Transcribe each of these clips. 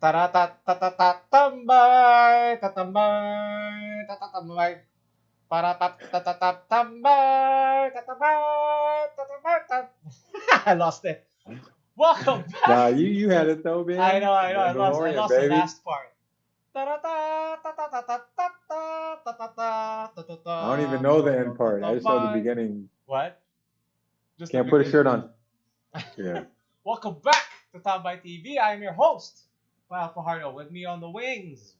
Tambay, tatambay, tatatambay. Tambay, tatambay. I lost it. Welcome Nah, back. you had it though, man. I know. I Mandalorian, lost the baby. last part. I don't even know the end part. I just know the beginning. What? Just Can't put a shirt on. Yeah. Welcome back to TAMBAAAY TV. I am your host, Pao Fajardo. With me on the wings,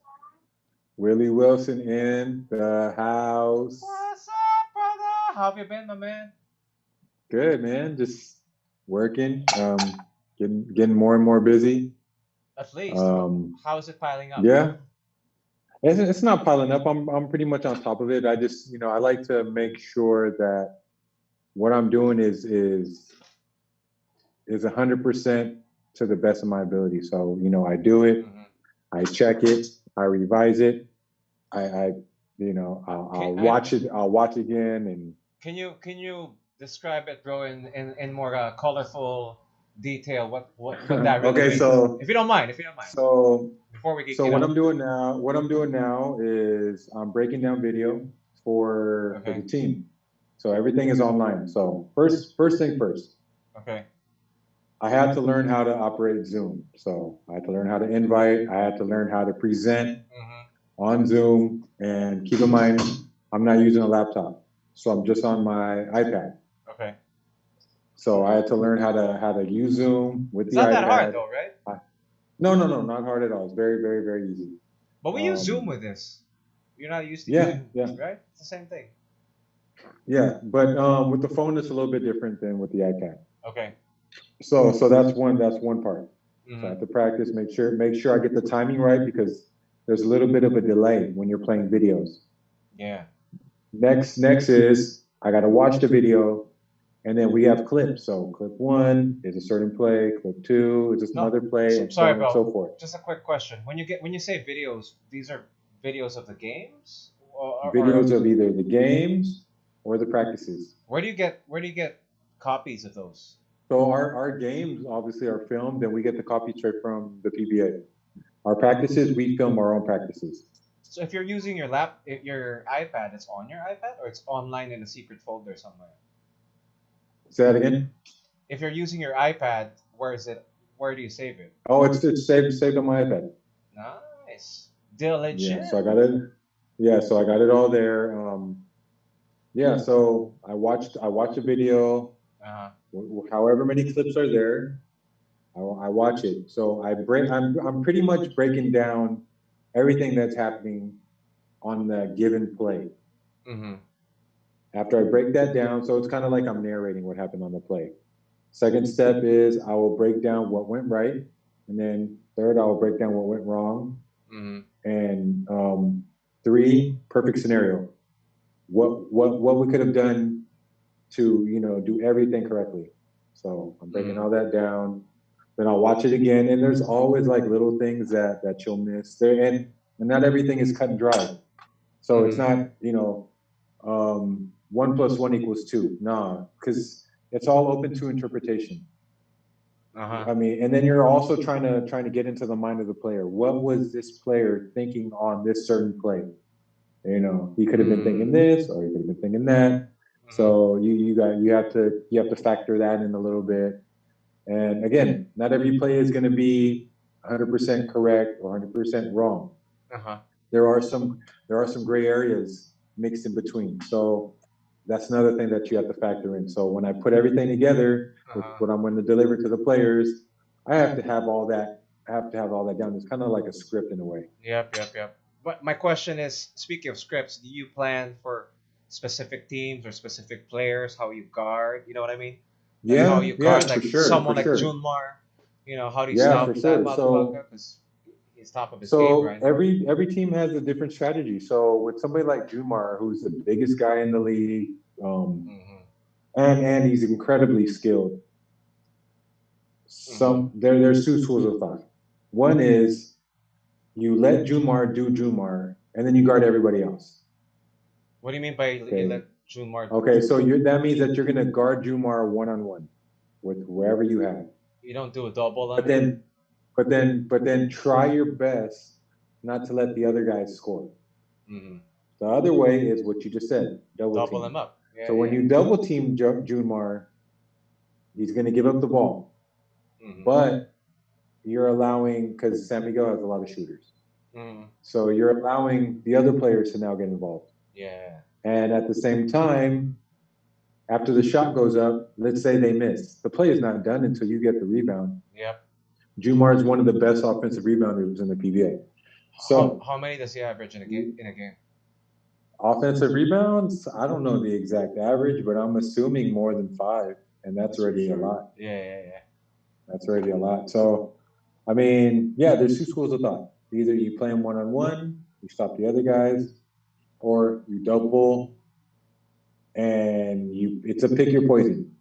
Willie Wilson in the house. what's up, brother? How have you been, my man? Good, man. Just working. Getting more and more busy. At least. How is it piling up? Yeah. It's not piling up. I'm pretty much on top of it. I just, I like to make sure that what I'm doing is 100% to the best of my ability. So, I do it, I check it, I revise it, I'll watch it, I'll watch again. And can you describe it, bro, in more colorful detail? What that really means? So if you don't mind. So before we get what I'm doing now is I'm breaking down video for the team. So everything is online. So first thing first. Okay. I had to learn how to operate Zoom. So I had to learn how to invite. I had to learn how to present on Zoom. And keep in mind, I'm not using a laptop. So I'm just on my iPad. Okay. So I had to learn how to use Zoom with the iPad. It's not that hard though, right? No, not hard at all. It's very, very, very easy. But we use Zoom with this. You're not used to using Zoom, right? It's the same thing. Yeah, but with the phone, it's a little bit different than with the iPad. Okay. So that's one part. So I have to practice, make sure I get the timing right, because there's a little bit of a delay when you're playing videos. Yeah. Next is I got to watch the video, and then we have clips. So clip 1 is a certain play, clip 2 is another play, and so on and so forth. Just a quick question: when you say videos, these are videos of the games, videos of either the games or the practices. Where do you get copies of those? So our games obviously are filmed, and we get the copy straight from the PBA. Our practices, we film our own practices. So if you're using your iPad, it's on your iPad, or it's online in a secret folder somewhere? Say that again? If you're using your iPad, where is it? Where do you save it? Oh, it's saved on my iPad. Nice. Diligent. Yeah, so I got it. Yeah, so I got it all there. So I watched a video. However many clips are there, I watch it. So I'm pretty much breaking down everything that's happening on the given play. After I break that down, so it's kind of like I'm narrating what happened on the play. Second step is I will break down what went right, and then third, I will break down what went wrong. And 3, perfect scenario. What we could have done to do everything correctly. So I'm breaking all that down. Then I'll watch it again, and there's always like little things that you'll miss there, and not everything is cut and dry. So it's not 1 + 1 = 2. No, because it's all open to interpretation. I mean, and then you're also trying to get into the mind of the player. What was this player thinking on this certain play? He could have been thinking this, or he could have been thinking that. So you have to factor that in a little bit. And again, not every play is going to be 100% correct or 100% wrong. There are some gray areas mixed in between. So that's another thing that you have to factor in. So when I put everything together with what I'm going to deliver to the players, I have to have all that. Down. It's kind of like a script in a way. Yep. But my question is, speaking of scripts, do you plan for specific teams or specific players? How you guard? You know what I mean? Like how you guard like someone like Jamar Mar. How do you stop that motherfucker? Because he's top of his game, right? Every team has a different strategy. So with somebody like Jamar, who's the biggest guy in the league, and he's incredibly skilled. There's 2 schools of thought. One is you let Jamar do Jamar, and then you guard everybody else. What do you mean by you let Jamar? Okay, so that means that you're going to guard Jamar 1-on-1 with whoever you have. You don't do a double on But but then try your best not to let the other guys score. Mm-hmm. The other way is what you just said, double team. Them up. Yeah, so when you double team Junmar, he's going to give up the ball. Mm-hmm. But you're allowing, because San Miguel has a lot of shooters. Mm-hmm. So you're allowing the other players to now get involved. Yeah. And at the same time, after the shot goes up, let's say they miss. The play is not done until you get the rebound. Yep. Junmar is one of the best offensive rebounders in the PBA. So how many does he average in a game? Offensive rebounds, I don't know the exact average, but I'm assuming more than 5, and that's already a lot. Yeah. That's already a lot. So, I mean, yeah, there's 2 schools of thought. Either you play them one-on-one, you stop the other guys, or you double, and it's a pick your poison.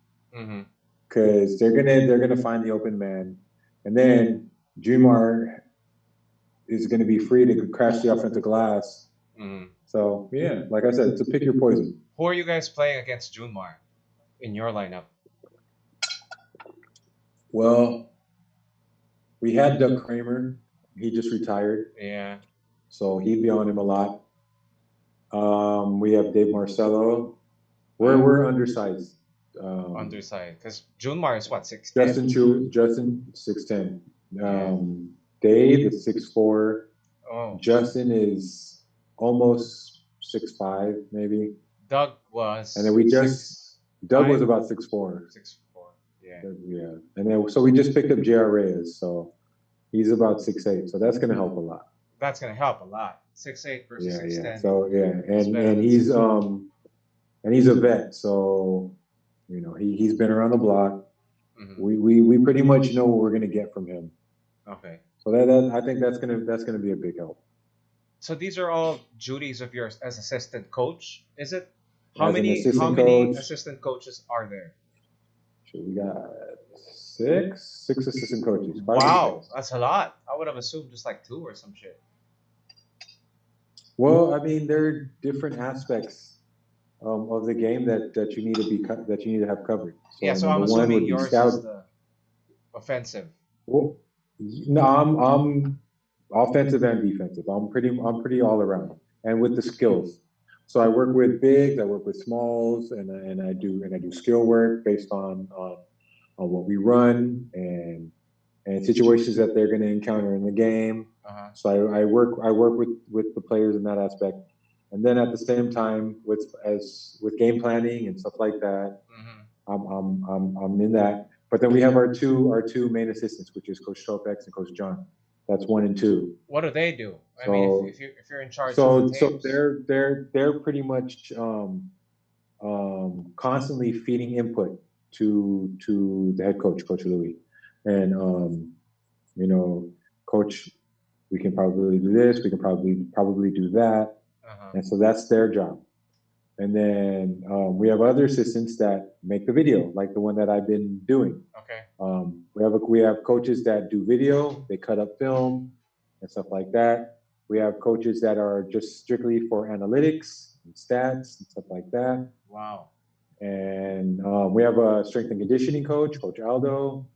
Because they're gonna find the open man, and then Junmar is gonna be free to crash the offensive glass. So yeah, like I said, it's a pick your poison. Who are you guys playing against Junmar in your lineup? Well, we had Doug Kramer. He just retired. Yeah. So he'd be on him a lot. We have Dave Marcello. We're undersized. Undersized, because Junmar is what, 6'10"? Justin 6'10". Dave is 6'4". Oh. Justin is almost 6'5", maybe. Doug was. And then Doug was about 6'4". 6'4", yeah. Yeah. And then so we just picked up J.R. Reyes, so he's about 6'8". So that's gonna help a lot. That's gonna help a lot. 6'8" versus 6'10". Yeah. So and he's a vet, so you know he's been around the block. We pretty much know what we're gonna get from him. Okay. So that I think that's gonna be a big help. So these are all duties of yours as assistant coach, is it? How many assistant coaches are there? So we got six assistant coaches. Wow, that's a lot. I would have assumed just like 2 or some shit. Well, I mean, there are different aspects of the game that you need to have covered. So yeah, so I'm assuming yours is the offensive. Well, no, I'm offensive and defensive. I'm pretty all around, and with the skills. So I work with bigs, I work with smalls, and I do skill work based on what we run and situations that they're going to encounter in the game. So I work with the players in that aspect, and then at the same time with game planning and stuff like that. I'm in that. But then we have our two main assistants, which is Coach Tropex and Coach John. That's 1 and 2. What do they do? I mean, if you're in charge of the teams. So they're pretty much constantly feeding input to the head coach, Coach Louis, and you know, Coach, we can probably do this, we can probably do that, and so that's their job. And then we have other assistants that make the video, like the one that I've been doing. Okay. We have coaches that do video, they cut up film and stuff like that. We have coaches that are just strictly for analytics and stats and stuff like that. Wow. And we have a strength and conditioning coach, Coach Aldo.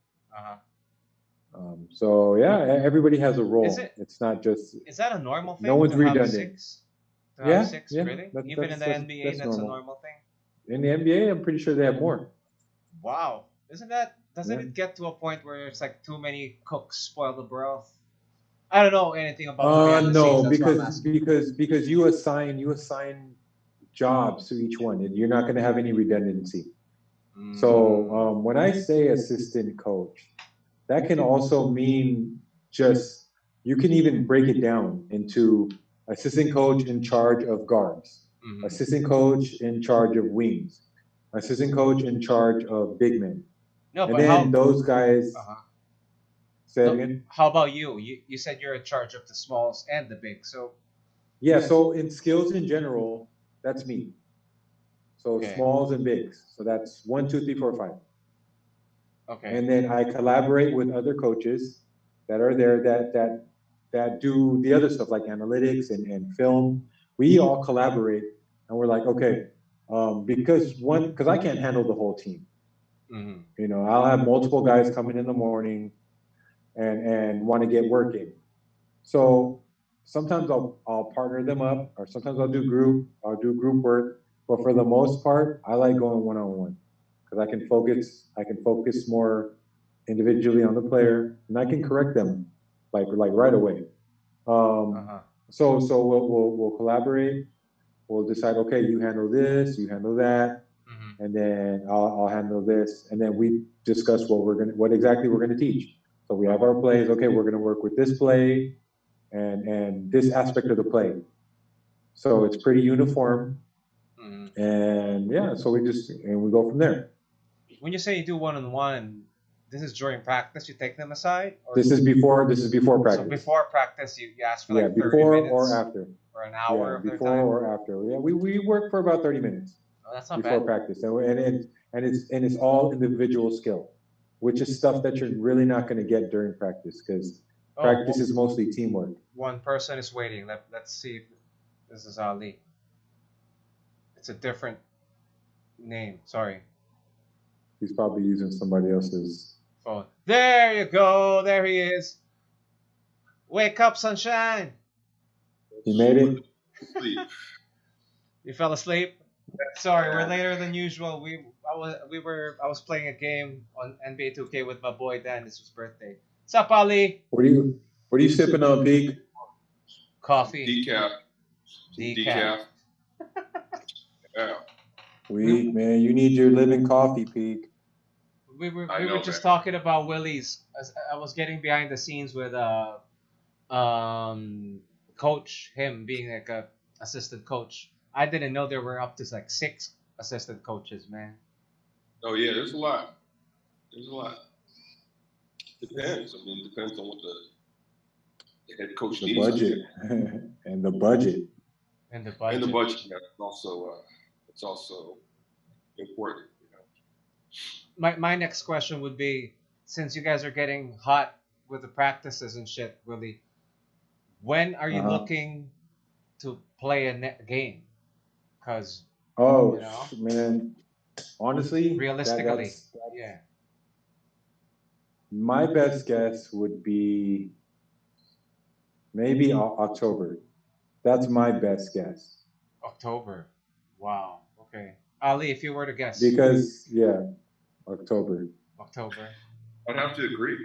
So yeah, everybody has a role. It's not just. Is that a normal thing? No one's redundant. Yeah, really? Even in the NBA, that's a normal thing? In the NBA, I'm pretty sure they have more. Wow. Doesn't it get to a point where it's like too many cooks spoil the broth? I don't know anything about no, because you assign jobs to each one, and you're not going to have any redundancy. So when I say assistant coach, that can also mean just, you can even break it down into assistant coach in charge of guards, assistant coach in charge of wings, assistant coach in charge of big men. No, and then those guys. Say it again. How about you? You said you're in charge of the smalls and the big, so. Yeah, so in skills in general, that's me. So smalls and bigs. So that's 1, 2, 3, 4, 5. Okay. And then I collaborate with other coaches that are there that do the other stuff like analytics and film. We all collaborate, and we're like, okay, because I can't handle the whole team. You know, I'll have multiple guys coming in the morning, and want to get working. So sometimes I'll partner them up, or sometimes I'll do group work. But for the most part, I like going one-on-one because I can focus more individually on the player, and I can correct them like right away. So we'll collaborate. We'll decide, okay, you handle this, you handle that, and then I'll handle this, and then we discuss what exactly we're gonna teach. So we have our plays. Okay, we're gonna work with this play and this aspect of the play. So it's pretty uniform, and yeah, so we go from there. When you say you do one-on-one, this is during practice. You take them aside. Or this is before practice. So before practice, you ask for like 30 before minutes or after, or an hour. Yeah, before or after. Yeah, we work for about 30 minutes. Oh, that's not before bad. Practice, and it's all individual skill, which is stuff that you're really not going to get during practice because practice is mostly teamwork. One person is waiting. Let's see if this is Ali. It's a different name. Sorry. He's probably using somebody else's phone. There you go. There he is. Wake up, sunshine. You made it. You fell asleep. Sorry, we're later than usual. I was playing a game on NBA 2K with my boy Dan. It's his birthday. What's up, Ali? What are you sipping on, Peak? Coffee. Decaf. Yeah. Man, you need your living coffee, Peak. We were just talking about Willie's. I was getting behind the scenes with coach, him being like a assistant coach. I didn't know there were up to like 6 assistant coaches, man. Oh yeah, there's a lot. Depends. I mean, it depends on what the head coach needs. Budget and the budget. And the budget. Yeah, it's also important. My next question would be, since you guys are getting hot with the practices and shit, Willie, when are you looking to play a game? Because man, honestly, realistically, yeah, my best guess would be maybe October. That's my best guess. October. Wow. Okay, Ali, if you were to guess. Because October. I'd have to agree.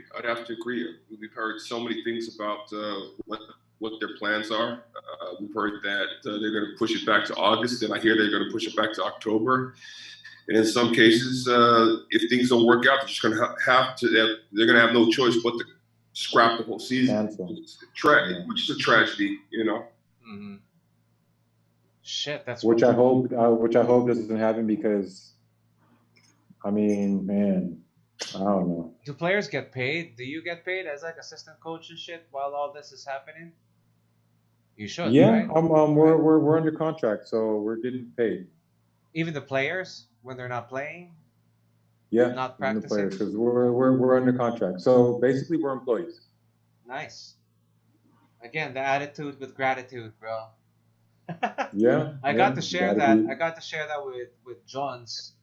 We've heard so many things about what their plans are. We've heard that they're going to push it back to August, and I hear they're going to push it back to October. And in some cases, if things don't work out, they're just going to they're going to have no choice but to scrap the whole season. Which is a tragedy, Mm-hmm. Shit, that's which I hope doesn't happen because, I mean, man, I don't know. Do players get paid? Do you get paid as like assistant coach and shit while all this is happening? You should. Yeah, right? We're under contract, so we're getting paid. Even the players when they're not playing. Yeah, not practicing. The players because we're under contract. So basically, we're employees. Nice. Again, the attitude with gratitude, bro. Yeah. I got to share that. I got to share that with John's.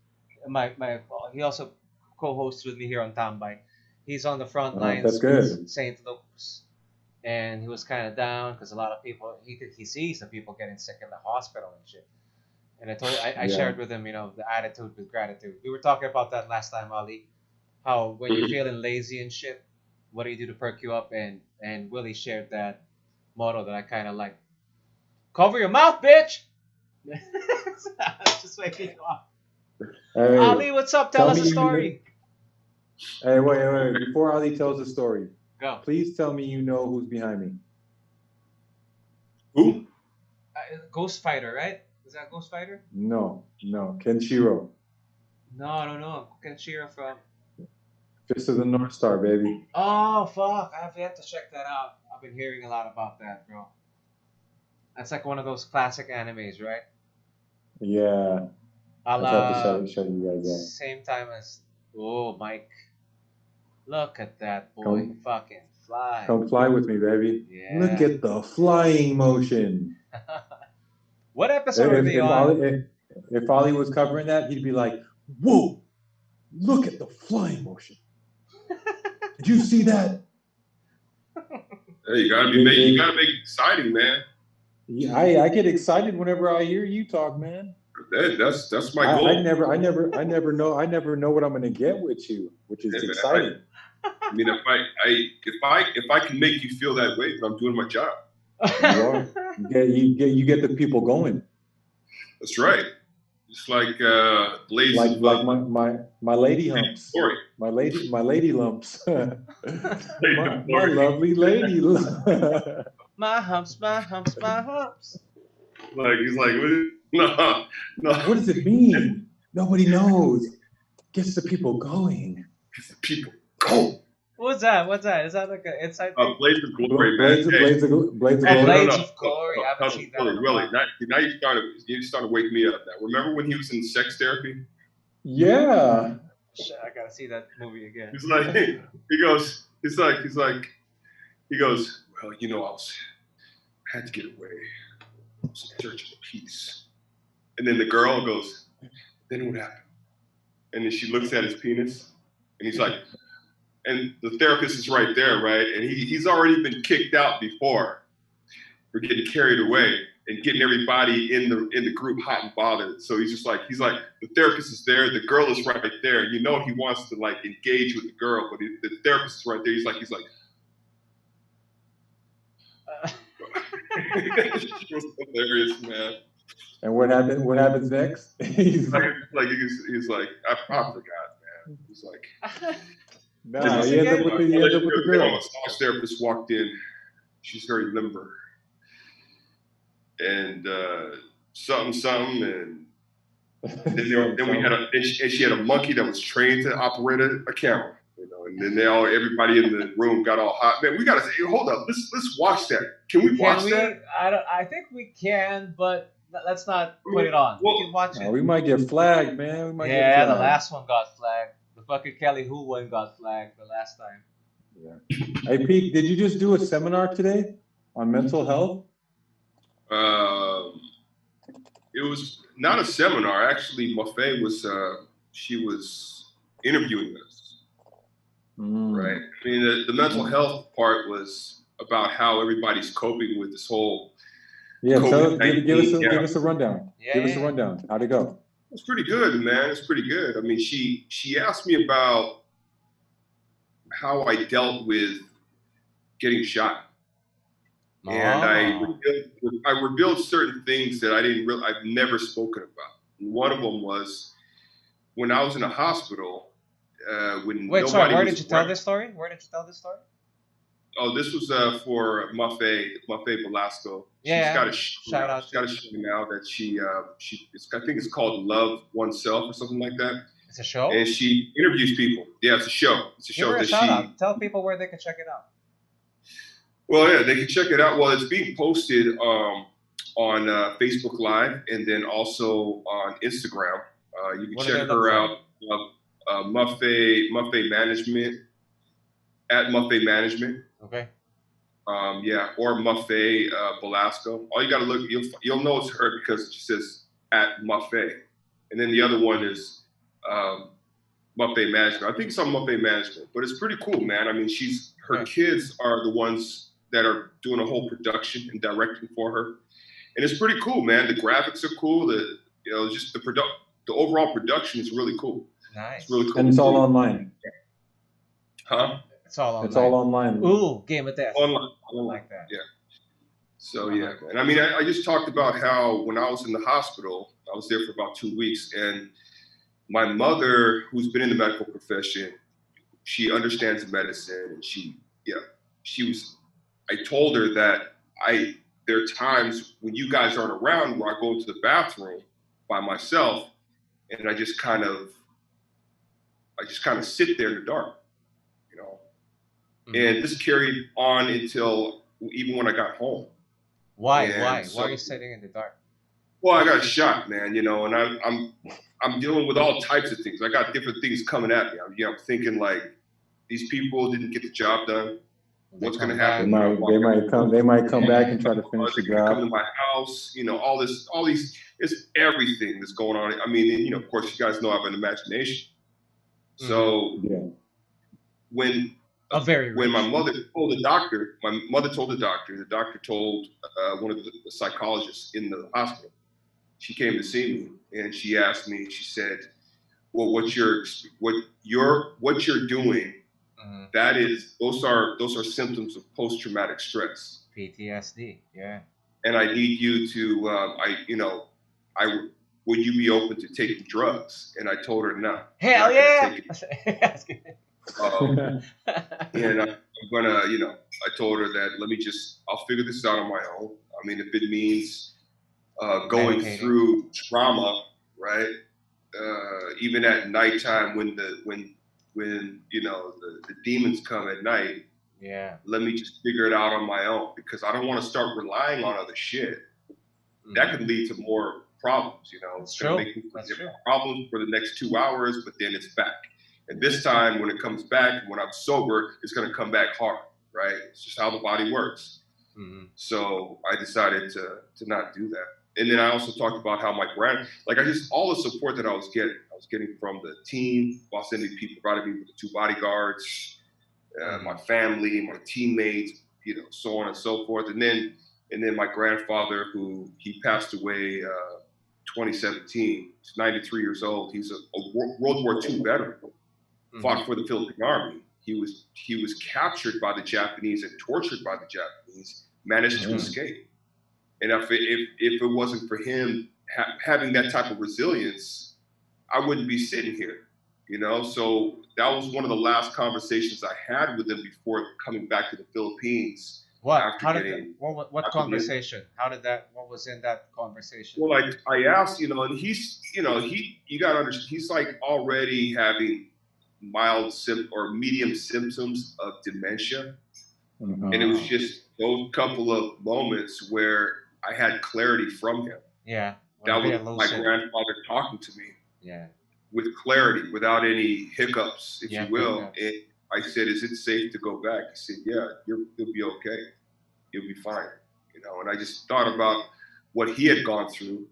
He also co-hosts with me here on TAMBAAAY. He's on the front lines with St. Luke's, and he was kind of down because a lot of people he sees the people getting sick in the hospital and shit. And I shared with him, the attitude with gratitude. We were talking about that last time, Ali. How when you're feeling lazy and shit, what do you do to perk you up? And Willie shared that motto that I kind of like. Cover your mouth, bitch. Just making you laugh. Hey, Ali, what's up? Tell us a story. Hey, wait. Before Ali tells the story, go. Please tell me you know who's behind me. Who? Ghost Fighter, right? Is that Ghost Fighter? No. Kenshiro. No, I don't know. Kenshiro from Fist of the North Star, baby. Oh, fuck. I have yet to check that out. I've been hearing a lot about that, bro. That's like one of those classic animes, right? Yeah. I'll have to show you guys that. Same time as Mike. Look at that boy. Fucking fly. Come fly with me, baby. Yeah. Look at the flying motion. What episode are they on? If Ali was covering that, he'd be like, whoa, look at the flying motion. Did you see that? Hey, you gotta make it exciting, man. Yeah, I get excited whenever I hear you talk, man. That's my goal. I never know what I'm gonna get with you, which is exciting. I mean, if I can make you feel that way, then I'm doing my job. You are. You get the people going. That's right. It's like Blaze. Like my lady humps. My lady lumps. my lovely lady. My humps. Like he's like, no. What does it mean? Nobody knows. Gets the people going. Gets the people going. What's that? Is that like an inside thing? Blades of Glory, Blades of Glory. Blades of Glory. I haven't seen that. Really? Now you started to wake me up. Now, remember when he was in sex therapy? Yeah. Shit, I gotta see that movie again. He's like, he goes, well, you know, I had to get away. I was in search of peace. And then the girl goes, then what happened? And then she looks at his penis, and he's like, and the therapist is right there, right? And he's already been kicked out before for getting carried away and getting everybody in the group hot and bothered. So he's like, the therapist is there, the girl is right there. You know he wants to like engage with the girl, but the therapist is right there. He's like. It was hilarious, man. And what happens next? he's like, I forgot, man. He's like. No, he ends up with the girl. A massage therapist walked in. She's very limber. And something, and then she had a monkey that was trained to operate a camera, you know. And then everybody in the room got all hot. Man, we gotta say, hold up, let's watch that. Can we watch that? I think we can, but let's not put it on. We can watch it. We might get flagged, man. The last one got flagged. The fucking Kelly Who one got flagged the last time. Yeah. Hey, Pete, did you just do a seminar today on mental health? It was not a seminar. Actually, Mafe was she was interviewing us. Right. I mean, the mental health part was about how everybody's coping with this whole. Yeah, give us a rundown. Give us a rundown. How'd it go? It's pretty good, man. It's pretty good. I mean, she asked me about how I dealt with getting shot. And I revealed certain things that I've never spoken about. And one of them was when I was in a hospital. Where did you tell this story? Oh, this was for Mafe Velasco. Yeah, she's got a show now that she I think it's called Love Oneself or something like that. It's a show? And she interviews people. Yeah, it's a show. It's a show that out. Tell people where they can check it out. Well, yeah, they can check it out. Well, it's being posted on Facebook Live and then also on Instagram. You can check her out. Mafe Management at Mafe Management. Okay. Or Mafe Velasco. All you gotta look, you'll know it's her because she says at Mafe, and then the other one is Mafe Management. I think it's on Mafe Management, but it's pretty cool, man. I mean, her kids are the ones that are doing a whole production and directing for her, and it's pretty cool, man. The graphics are cool. Just the overall production is really cool. Nice. It's really cool. And it's all online. Huh? It's all online. It's all online. Ooh, game of death. Online. Like that. Yeah. So yeah, and I mean, I just talked about how when I was in the hospital, I was there for about 2 weeks, and my mother, who's been in the medical profession, she understands medicine, and I told her that there are times when you guys aren't around where I go into the bathroom by myself, and I just kind of sit there in the dark. And this carried on until even when I got home. Why? Why are you sitting in the dark? Well, I got shot, man. And I'm dealing with all types of things. I got different things coming at me. I'm thinking like, these people didn't get the job done. What's going to happen? They might come back and try to finish the job. Come to my house. All these. It's everything that's going on. I mean, of course, you guys know I have an imagination. So when very rich. When my mother told the doctor, the doctor told one of the psychologists in the hospital. She came to see me and she asked me, she said, well, what you're doing, those are symptoms of post-traumatic stress. PTSD, yeah. And I need you to, would you be open to taking drugs? And I told her no. Hell yeah. And I'm gonna, I told her that I'll figure this out on my own. I mean, if it means going through trauma, right? Even at nighttime when the demons come at night, yeah. Let me just figure it out on my own, because I don't want to start relying on other shit. That could lead to more problems, It's going to make me forget problems for the next 2 hours, but then it's back. And this time, when it comes back, when I'm sober, it's going to come back hard, right? It's just how the body works. So I decided to not do that. And then I also talked about how all the support that I was getting from the team, Los Angeles people provided me with the 2 bodyguards, my family, my teammates, so on and so forth. And then my grandfather, who he passed away 2017. He's 93 years old. He's a World War II veteran. Fought for the Philippine Army. He was captured by the Japanese and tortured by the Japanese. Managed to escape. And if it wasn't for him having that type of resilience, I wouldn't be sitting here. So that was one of the last conversations I had with him before coming back to the Philippines. What? What conversation? What was in that conversation? Well, I asked, and he's, you gotta understand, he's like already having mild or medium symptoms of dementia. And it was just those couple of moments where I had clarity from him. Yeah. That was my grandfather talking to me. Yeah. With clarity, without any hiccups, if you will. And I said, is it safe to go back? He said, yeah, you'll be okay. You'll be fine. And I just thought about what he had gone through.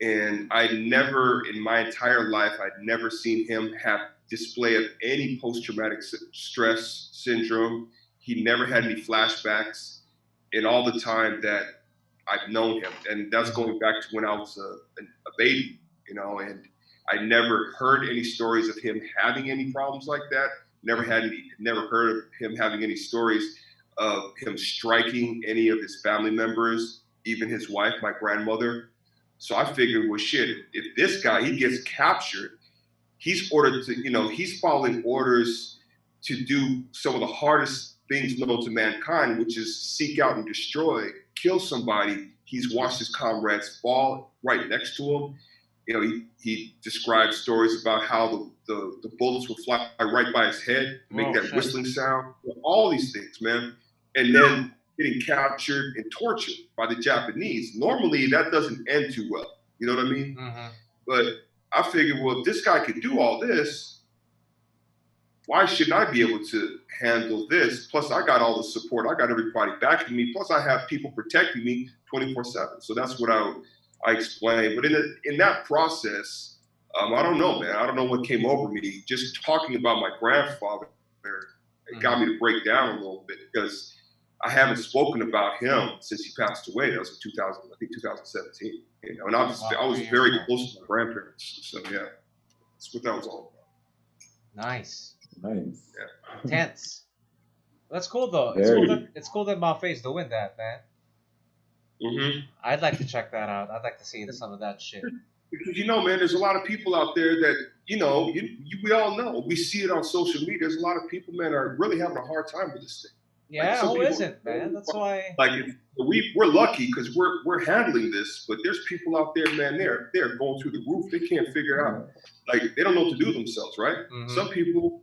And in my entire life, I'd never seen him have display of any post-traumatic stress syndrome. He never had any flashbacks in all the time that I've known him. And that's going back to when I was a baby, and I never heard any stories of him having any problems like that. Never heard of him having any stories of him striking any of his family members, even his wife, my grandmother. So I figured, well, shit, if this guy, he gets captured, he's ordered to, he's following orders to do some of the hardest things known to mankind, which is seek out and destroy, kill somebody. He's watched his comrades fall right next to him. He described stories about how the bullets would fly right by his head, make that whistling sound, all these things, man. And then getting captured and tortured by the Japanese. Normally, that doesn't end too well. You know what I mean? But I figured, well, if this guy could do all this, why shouldn't I be able to handle this? Plus, I got all the support. I got everybody backing me. Plus, I have people protecting me 24/7. So that's what I explained. But in that process, I don't know, man. I don't know what came over me. Just talking about my grandfather, it got me to break down a little bit, because I haven't spoken about him since he passed away. That was in 2017. And I was very close to my grandparents. So yeah, that's what that was all about. Nice. Nice. Yeah. Intense. That's cool though. It's cool that Mafei's doing that, man. I'd like to check that out. I'd like to see some of that shit. Because man, there's a lot of people out there that we all know. We see it on social media. There's a lot of people, man, are really having a hard time with this thing. Yeah, who isn't, man? That's why. We're lucky because we're handling this, but there's people out there, man. They're going through the roof. They can't figure out. They don't know what to do themselves, right? Some people.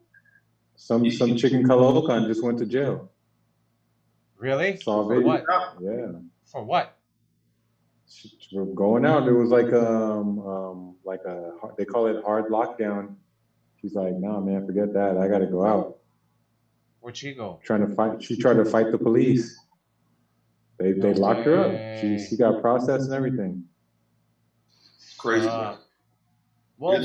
Some chicken Caloocan just went to jail. Really? For what? Yeah. For what? Going out, it was they call it hard lockdown. She's like, nah, man, forget that. I got to go out. Where'd she go? She tried to fight the police. They locked her up. She got processed and everything. Crazy. Well,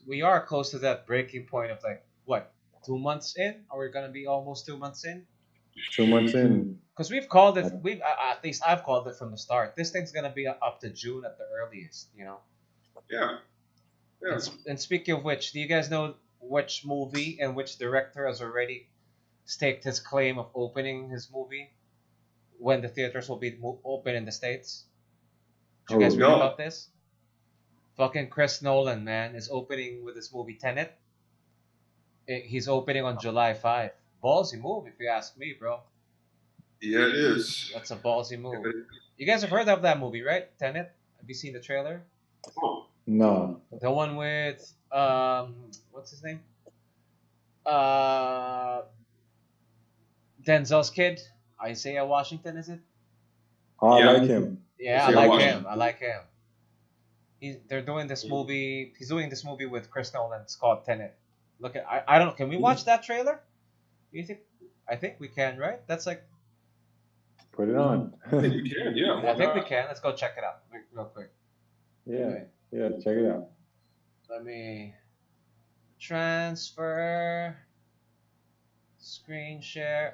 we are close to that breaking point of what? 2 months in? Are we gonna be almost 2 months in? 2 months in. Because we've called it. At least I've called it from the start. This thing's gonna be up to June at the earliest. Yeah. Yeah. And speaking of which, do you guys know which movie and which director has already staked his claim of opening his movie when the theaters will be open in the States? Did you guys read about this? Fucking Chris Nolan, man, is opening with his movie Tenet. He's opening on July 5. Ballsy move, if you ask me, bro. Yeah, it is. That's a ballsy move. You guys have heard of that movie, right? Tenet? Have you seen the trailer? Oh. No. The one with what's his name? Denzel's kid, Isaiah Washington, is it? Oh, I like him. Yeah, I like him. I like him. They're doing this movie. He's doing this movie with Chris Nolan. It's called Tenet. Look at I don't know. Can we watch that trailer? You think? I think we can, right? That's like. Put it on. I think we can. Yeah. I think we can. Let's go check it out real quick. Yeah. Yeah. Check it out. Let me transfer screen share.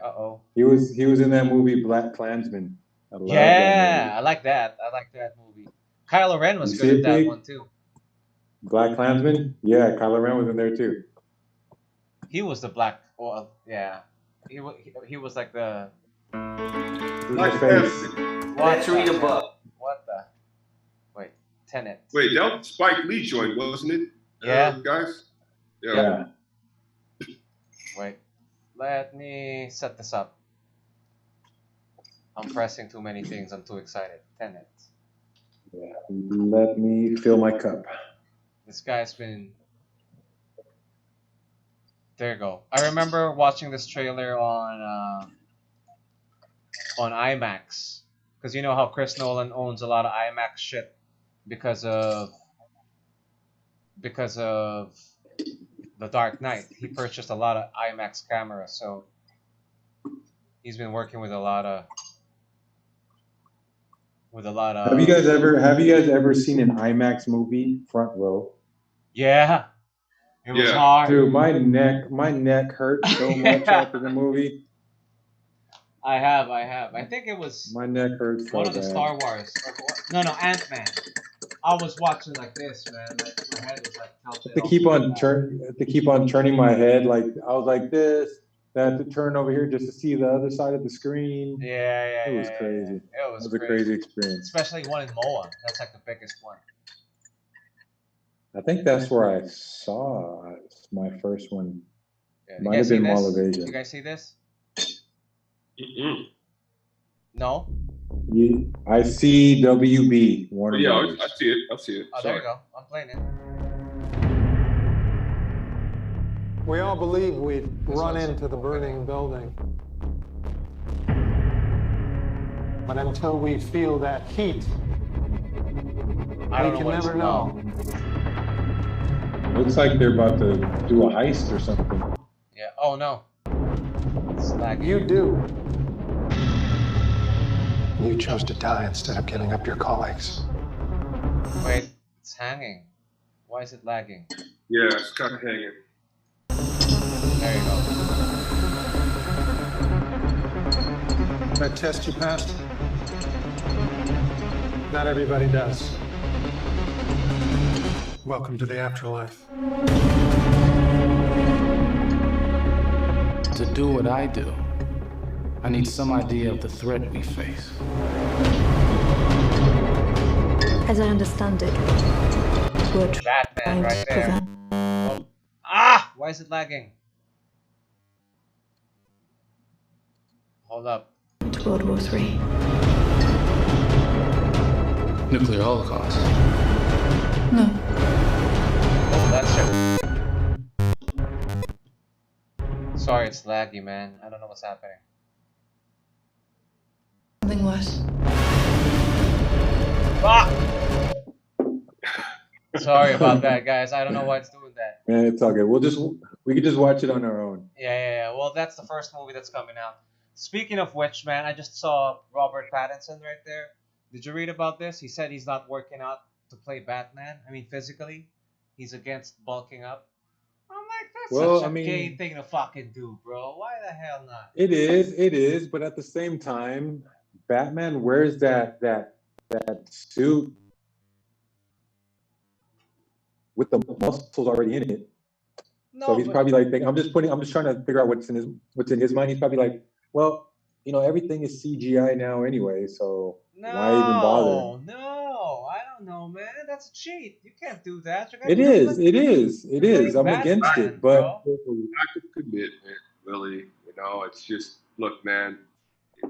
He was in that movie Black Klansman. I like that. I like that movie. Kylo Ren was good at that one too. Black Klansman? Yeah, Kylo Ren was in there too. He was the black. Well, yeah. He was like the. Black face. Let's read a book. What the? Wait, Tenet. Wait, that was Spike Lee joint, wasn't it? Yeah. Guys? Yeah. Wait. Let me set this up. I'm pressing too many things. I'm too excited. Tenet. Yeah. Let me fill my cup. This guy's been. There you go. I remember watching this trailer on IMAX, because you know how Chris Nolan owns a lot of IMAX shit because of The Dark Knight. He purchased a lot of IMAX cameras, so he's been working with a lot of. Have you guys ever seen an IMAX movie front row? Yeah. It was hard. Dude, my neck hurt so much after the movie. I have. I think it was my neck hurts. One of the Star Wars. No, Ant-Man. I was watching like this, man. Like my head was like tilted. To keep on turning my head, like I was like this. I had to turn over here just to see the other side of the screen. Yeah. It was crazy. It was a crazy experience. Especially one in MOA. That's like the biggest one. I think that's where I saw my first one. Yeah. Might have been Mall of Asia. You guys see this? Mm-mm. No? I see WB. Warner Brothers. I see it. Oh, there you go. I'm playing it. We all believe we'd run into the burning building. But until we feel that heat, we can never know. Looks like they're about to do a heist or something. Yeah. Oh, no. It's lagging. You do. You chose to die instead of giving up your colleagues. Wait, it's hanging. Why is it lagging? Yeah, it's kind of hanging. There you go. That test you passed? Not everybody does. Welcome to the afterlife. To do what I do, I need some idea of the threat we face. As I understand it, we're Batman right there. Why is it lagging? Hold up. To World War III. Nuclear holocaust. No. Oh, that's it. Sorry, it's laggy, man. I don't know what's happening. Something worse. Sorry about that, guys. I don't know why it's doing that. Man, it's all good. We can just watch it on our own. Yeah. Well, that's the first movie that's coming out. Speaking of which, man, I just saw Robert Pattinson right there. Did you read about this? He said he's not working out to play Batman. I mean, physically, he's against bulking up. I'm like, Well, such a gay thing to fucking do, bro. Why the hell not? It is, but at the same time, Batman wears that suit with the muscles already in it. No, so he's probably like, I'm just trying to figure out what's in his mind. He's probably like, well, you know, everything is CGI now anyway, so why even bother? No, I don't know, man. That's a cheat. You can't do that. It is. I'm against it, but I could admit, man, Willie, you know, it's just, look, man,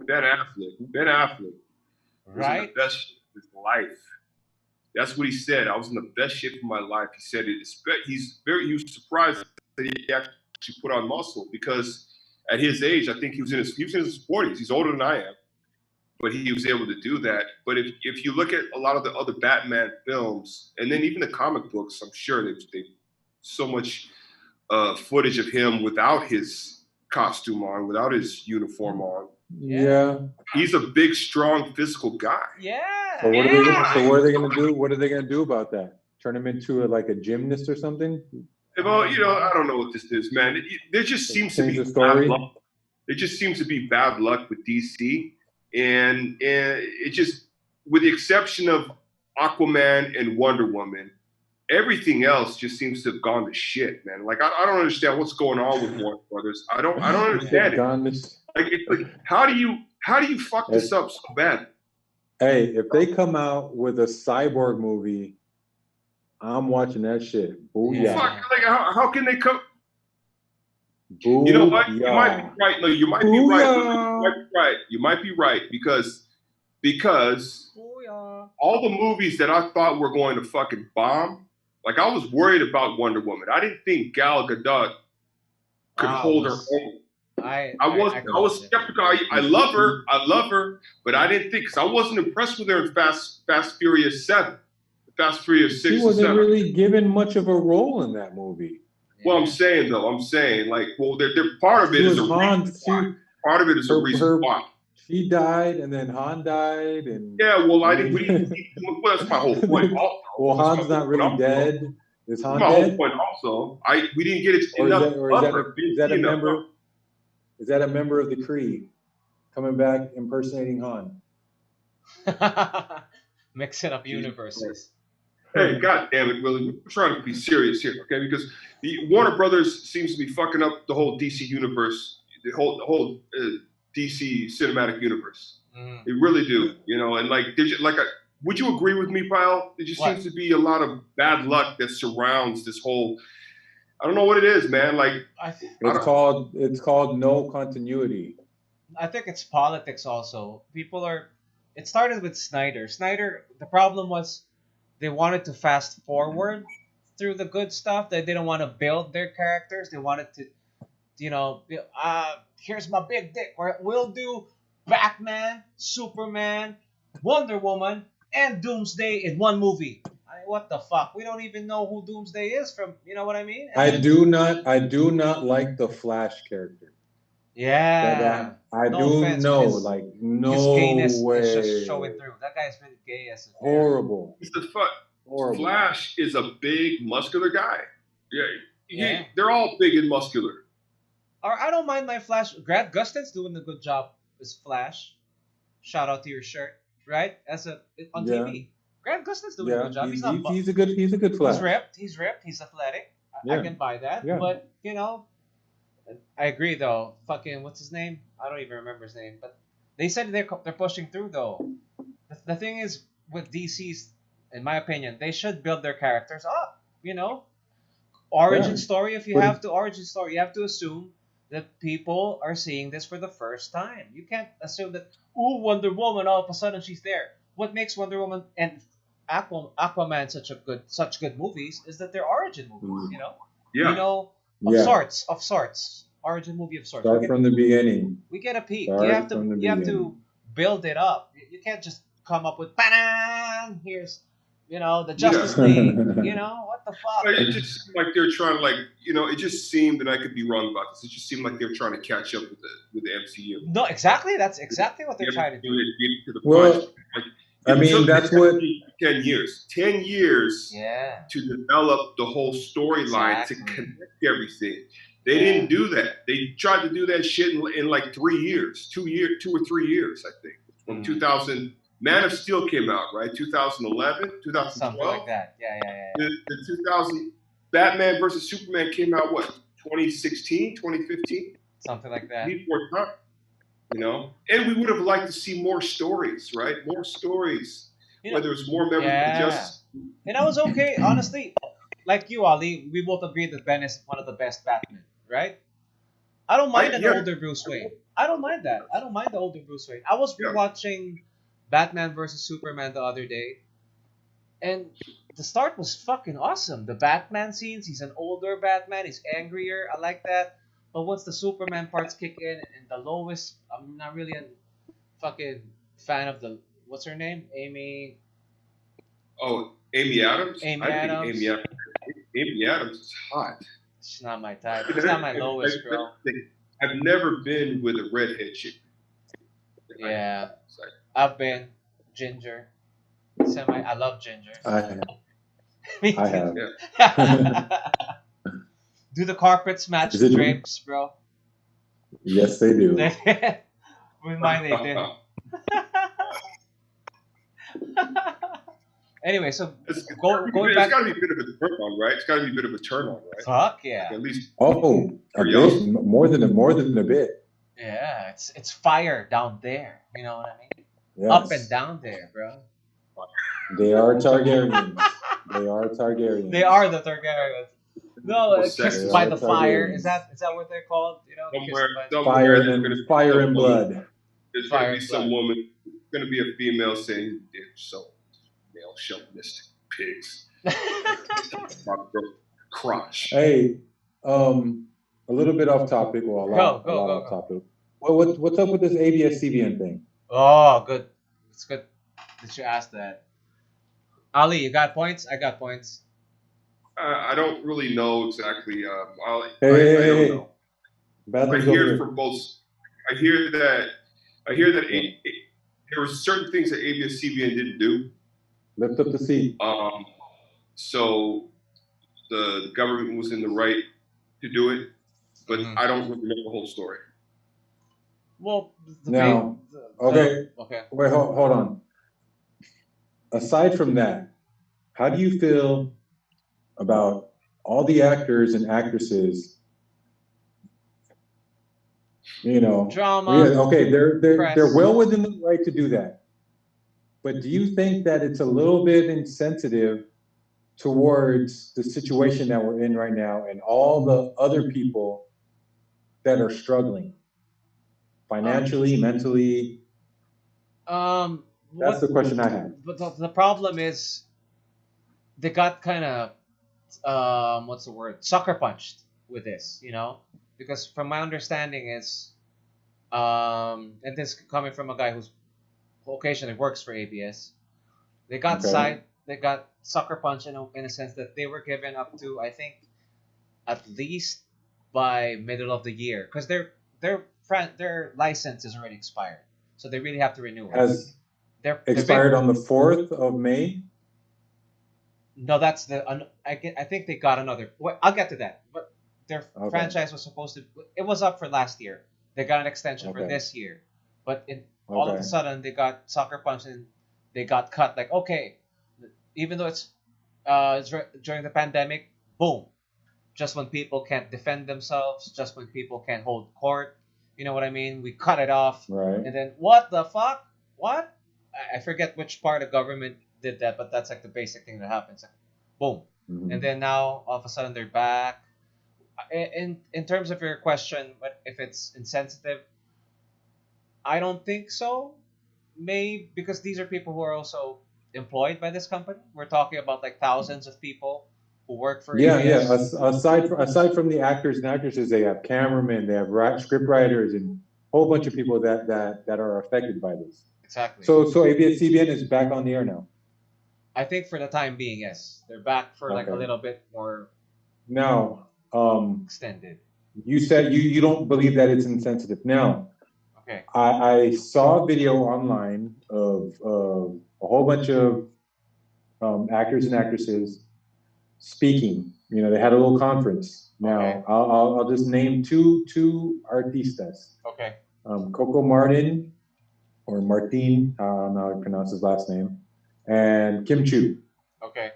Ben Affleck, right? Was in the best shape of his life. That's what he said. I was in the best shape of my life. He said it. He was surprised that he actually put on muscle because at his age, I think he was in his 40s. He's older than I am, but he was able to do that. But if you look at a lot of the other Batman films, and then even the comic books, I'm sure they so much footage of him without his costume on, without his uniform on. Yeah, he's a big, strong, physical guy. Yeah. So what are they gonna do? What are they gonna do about that? Turn him into a gymnast or something? Well, you know, I don't know what this is, man. There just seems to be bad luck. There just seems to be bad luck with DC, and it just, with the exception of Aquaman and Wonder Woman, everything else just seems to have gone to shit, man. Like I don't understand what's going on with Warner Brothers. I don't understand it. Like, how do you fuck this up so bad? Hey, if they come out with a Cyborg movie, I'm watching that shit. Booyah. Fuck, like, how can they come? Booyah. You know what? You might be right. No, you might be right. You might be right because Booyah. All the movies that I thought were going to fucking bomb, like I was worried about Wonder Woman. I didn't think Gal Gadot could hold her own. I was skeptical. I love her, but I didn't think, because I wasn't impressed with her in Fast Furious 7, Fast Furious 6. She wasn't really given much of a role in that movie. Well, I'm saying like, well, they're part of it is a reason. Part of it is a reason why. She died, and then Han died, and well, that's my whole point. Also. Well, Han's not really dead. Is Han my dead? Whole point also. We didn't get it enough. Is that a member of the Kree coming back impersonating Han? Mixing up universes. Hey, God damn it, Willie. We're trying to be serious here, okay? Because the Warner Brothers seems to be fucking up the whole DC universe, the whole DC cinematic universe. They really do, you know. And would you agree with me, pal? There just seems to be a lot of bad luck that surrounds this whole. I don't know what it is, man. Like it's called no continuity. I think it's politics also. It started with Snyder. The problem was they wanted to fast forward through the good stuff. They didn't want to build their characters. They wanted to, you know, here's my big dick. We'll do Batman, Superman, Wonder Woman, and Doomsday in one movie. What the fuck? We don't even know who Doomsday is from. You know what I mean? I do not like the Flash character. Yeah. I do know. Like, no his gayness way. is just showing through. That guy's really gay as a horrible. He's the fuck. Horrible. Flash is a big, muscular guy. Yeah. They're all big and muscular. Or I don't mind my Flash. Grant Gustin's doing a good job as Flash. Shout out to your shirt, right? On TV. Grant Gustin's doing a good job. He's a good Flash. He's ripped. He's athletic. I can buy that. Yeah. But, you know, I agree though. Fucking, what's his name? I don't even remember his name. But they said they're pushing through though. The thing is with DC's, in my opinion, they should build their characters up. You know, origin story. If you have to origin story, you have to assume that people are seeing this for the first time. You can't assume that Wonder Woman all of a sudden she's there. What makes Wonder Woman and Aquaman such good movies is that they're origin movies. You know. Yeah. You know. Of sorts. Origin movie of sorts. Start from the beginning. We get a peek. You have to build it up. You can't just come up with bang. Here's, you know, the Justice League. You know, what the fuck? It just seemed like they're trying to, like, you know, it just seemed, and I could be wrong about this, it just seemed like they're trying to catch up with the MCU. No, exactly. That's exactly what they're trying to do. Well, I mean, that's what 10 years. 10 years to develop the whole storyline, to connect everything. They didn't do that. They tried to do that shit in like 3 years, 2 or 3 years, I think. From 2000, Man of Steel came out, right? 2011, 2012? Something like that. Yeah. The 2000 Batman versus Superman came out, what, 2016, 2015? Something like that. Need more time, you know? And we would have liked to see more stories, right? More stories. Whether it's more members of Justice. And I was okay, honestly. Like you, Ali, we both agreed that Ben is one of the best Batman, right? I don't mind an older Bruce Wayne. I don't mind that. I don't mind the older Bruce Wayne. I was rewatching Batman versus Superman the other day, and the start was fucking awesome. The Batman scenes, he's an older Batman, he's angrier. I like that. But once the Superman parts kick in, and the Lois, I'm not really a fucking fan of the, what's her name? Amy. Oh, Amy Adams? Amy Adams. Amy Adams is hot. She's not my type. She's not my Lois, bro. I've never been with a redhead chick. Yeah. I've been Ginger. I love Ginger. I have. Me too. I have. Yeah. Do the carpets match the drapes, bro? Yes, they do. With mine, they did. Anyway, so going back. It's got to be a bit of a turn on, right? It's got to be a bit of a turn on, right? Fuck yeah. Like at least. Oh, a bit, more than a bit. Yeah, it's fire down there. You know what I mean? Yes. Up and down there, bro. They are Targaryens. They are Targaryens. They are the Targaryens. No, kissed by the fire. Is that what they're called? You know, somewhere, fire and blood. There's gonna be some woman. There's gonna be a female saying, "They're so male chauvinistic pigs." My crotch. Hey, a little bit off topic. Well, a lot off topic. Well, what's up with this AbsCbn thing? Oh, good. It's good that you asked that. Ali, you got points? I got points. I don't really know exactly. I Hey. don't know. I hear from both. I hear that there were certain things that AbsCbn didn't do. Lift up the seat. So the government was in the right to do it, but I don't remember the whole story. Well, okay. Okay. Wait, hold on. Aside from that, how do you feel about all the actors and actresses? You know, drama. Yeah, okay, they're well within the right to do that. But do you think that it's a little bit insensitive towards the situation that we're in right now and all the other people that are struggling financially, mentally? That's the question I have. But the problem is they got kind of what's the word? Sucker punched with this, you know? Because from my understanding is and this coming from a guy who's occasionally works for ABS, they got sucker punched in a sense that they were given up to, I think, at least by middle of the year, because their license is already expired, so they really have to renew it. They're expired on the 4th of May. No, that's I think they got another. I'll get to that. But their franchise was supposed to. It was up for last year. They got an extension for this year, but all of a sudden they got sucker punched and they got cut. Like, okay, even though it's during the pandemic, boom. Just when people can't defend themselves, just when people can't hold court, you know what I mean? We cut it off, right? And then what the fuck? What? I forget which part of government did that, but that's like the basic thing that happens. Like, boom. Mm-hmm. And then now all of a sudden they're back. In terms of your question, but if it's insensitive, I don't think so. Maybe because these are people who are also employed by this company. We're talking about like thousands of people who work for ABS. Aside from the actors and actresses, they have cameramen, they have script writers, and a whole bunch of people that are affected by this. Exactly. So AbsCbn is back on the air now. I think for the time being, yes, they're back for like a little bit more. Now, extended. You said you don't believe that it's insensitive. Now, okay. I saw a video online of a whole bunch of actors and actresses speaking. You know, they had a little conference. Now, okay. I'll just name two artistas. Okay. Coco Martin, or Martin, I don't know how to pronounce his last name, and Chiu. Okay.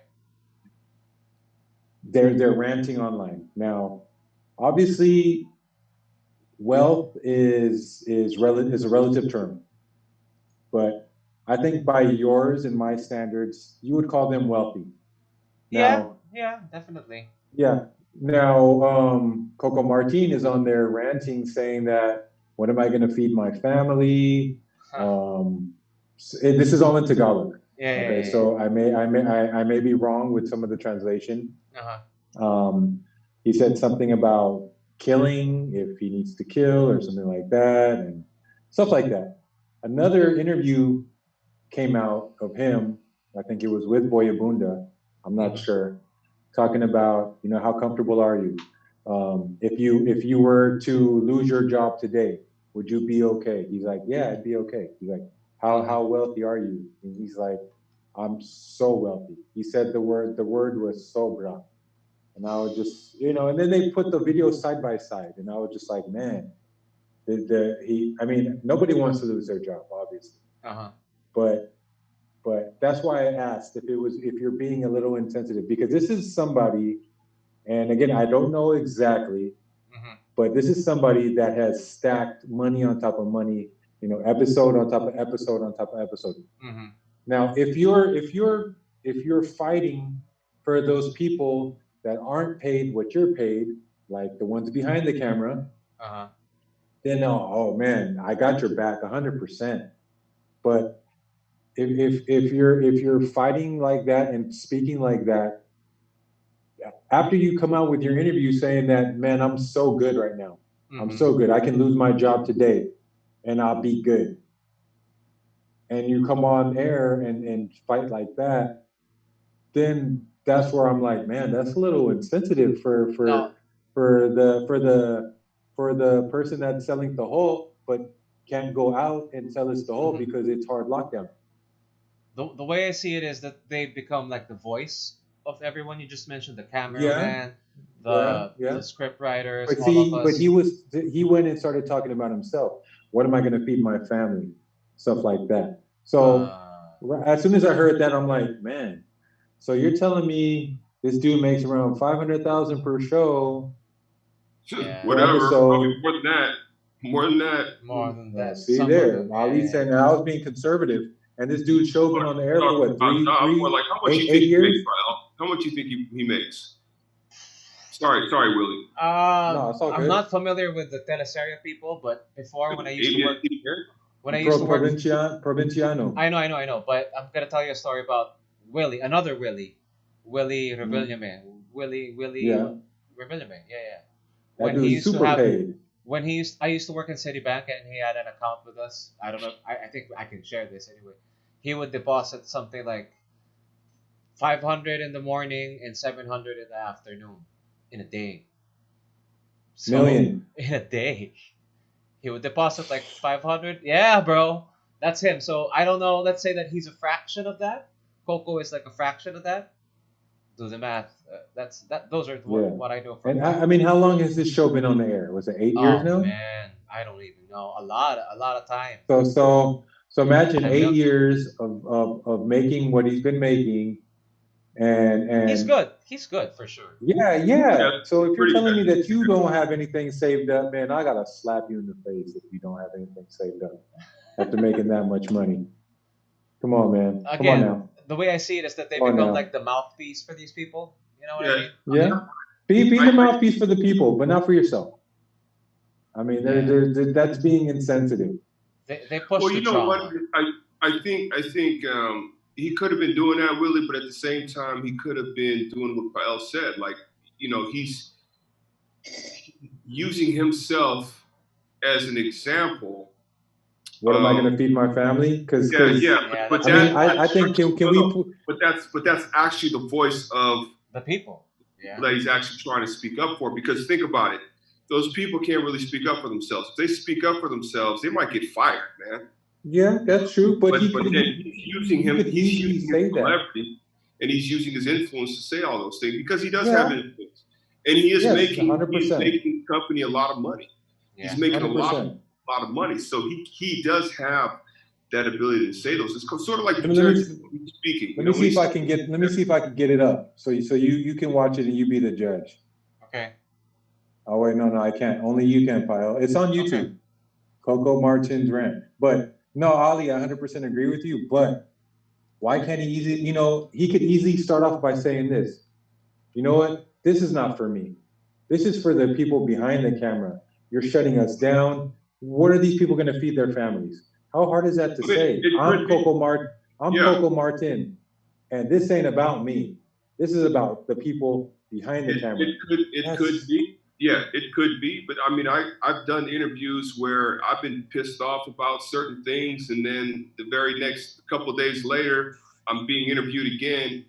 They're ranting online. Now, obviously, wealth is a relative term, but I think by yours and my standards, you would call them wealthy. Now, yeah, definitely. Yeah. Now, Coco Martin is on there ranting, saying that, what am I going to feed my family? This is all in Tagalog. Yeah. So I may be wrong with some of the translation. He said something about killing if he needs to kill or something like that, and stuff like that. Another interview came out of him. I think it was with Boyabunda. I'm not sure. Talking about, you know, how comfortable are you? If you were to lose your job today, would you be okay? He's like, yeah, I'd be okay. He's like, how wealthy are you? And he's like, I'm so wealthy. He said the word was sobra. And I was just, you know, and then they put the videos side by side, and I was just like, man, I mean, nobody wants to lose their job, obviously. But that's why I asked if you're being a little insensitive, because this is somebody, and again, I don't know exactly, but this is somebody that has stacked money on top of money, you know, episode on top of episode on top of episode. Now, if you're fighting for those people that aren't paid what you're paid, like the ones behind the camera, then oh man, I got your back 100%. But if you're fighting like that and speaking like that, after you come out with your interview saying that, man, I'm so good right now, I'm so good, I can lose my job today and I'll be good, and you come on air and fight like that, then that's where I'm like, man, that's a little insensitive for the person that's selling the whole, but can't go out and sell us the whole because it's hard lockdown. The way I see it is that they've become like the voice of everyone. You just mentioned the cameraman, the script writers. But he went and started talking about himself. What am I going to feed my family? Stuff like that. So as soon as I heard that, I'm like, man. So you're telling me this dude makes around $500,000 per show? Whatever. So More than that. See there, Ali said, and I was being conservative, and this dude showed been on the air for what, eight years? How much do you think he makes? Sorry, Willie. No, it's all good. I'm not familiar with the teleserye people, but before when I used to work Provinciano. I know, but I'm gonna tell you a story about Willie, another Willie Revillame. Willie Revillame. Yeah. When he used super paid. I used to work in Citibank, and he had an account with us. I don't know. I think I can share this anyway. He would deposit something like 500 in the morning and 700 in the afternoon in a day. Million in a day. He would deposit like 500. Yeah, bro, that's him. So I don't know. Let's say that he's a fraction of that. Coco is like a fraction of that. Do the math. Those are what I know from. And I mean, how long has this show been on the air? Was it 8 years now? Oh man, I don't even know. A lot of time. So imagine 8 years of making what he's been making, and he's good. He's good for sure. Yeah. So if you're telling me that you don't have anything saved up, man, I gotta slap you in the face if you don't have anything saved up after making that much money. Come on, man. Come on now. The way I see it is that they become like the mouthpiece for these people. You know what I mean? Yeah. Be the mouthpiece for the people, but not for yourself. I mean, that's being insensitive. They push. Well, you know what? I think he could have been doing that, Willie, but at the same time, he could have been doing what Pael said. Like, you know, he's using himself as an example. What am I going to feed my family? But that's actually the voice of the people. That he's actually trying to speak up for. Because think about it, those people can't really speak up for themselves. If they speak up for themselves, they might get fired, man. Yeah, that's true. But he's using his celebrity and he's using his influence to say all those things because he does have influence, and he is making the company a lot of money. Yeah. He's making 100%. a lot of money, so he does have that ability to say those. It's sort of like speaking. Let me see if I can get it up so you can watch it and you be the judge. Okay. Oh wait, no, I can't. Only you can, Pyle. It's on YouTube. Okay. Coco Martin's rant. But no, Ali, I 100% agree with you. But why can't he easily? He could easily start off by saying this. You know what? This is not for me. This is for the people behind the camera. You're shutting us down. What are these people going to feed their families? How hard is that to say? I'm Coco Martin, and this ain't about me. This is about the people behind the camera. It could be. Yeah, it could be. But I mean, I've done interviews where I've been pissed off about certain things, and then the very next couple of days later, I'm being interviewed again,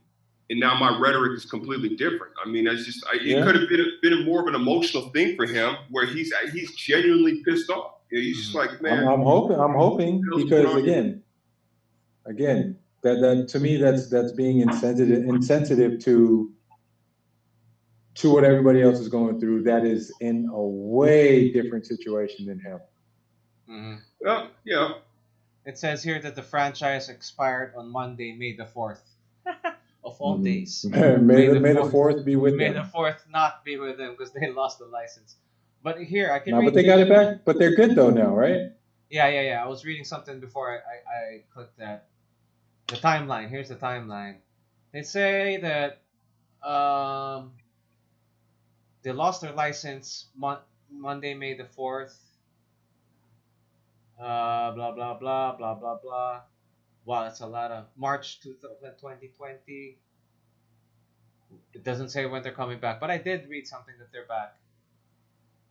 and now my rhetoric is completely different. I mean, that's just it could have been more of an emotional thing for him, where he's genuinely pissed off. He's just like, man. I'm hoping because again, that to me that's being insensitive to what everybody else is going through. That is in a way different situation than him. Mm-hmm. Yeah. It says here that the franchise expired on Monday, May the 4th. Of all days. May the 4th be with them. May the 4th not be with them because they lost the license. But here, I can read. But they got it back. But they're good though now, right? Yeah. I was reading something before I clicked that. The timeline. Here's the timeline. They say that they lost their license Monday, May the 4th. Blah, blah, blah, blah, blah, blah. Wow, that's a lot of March 2020. It doesn't say when they're coming back, but I did read something that they're back.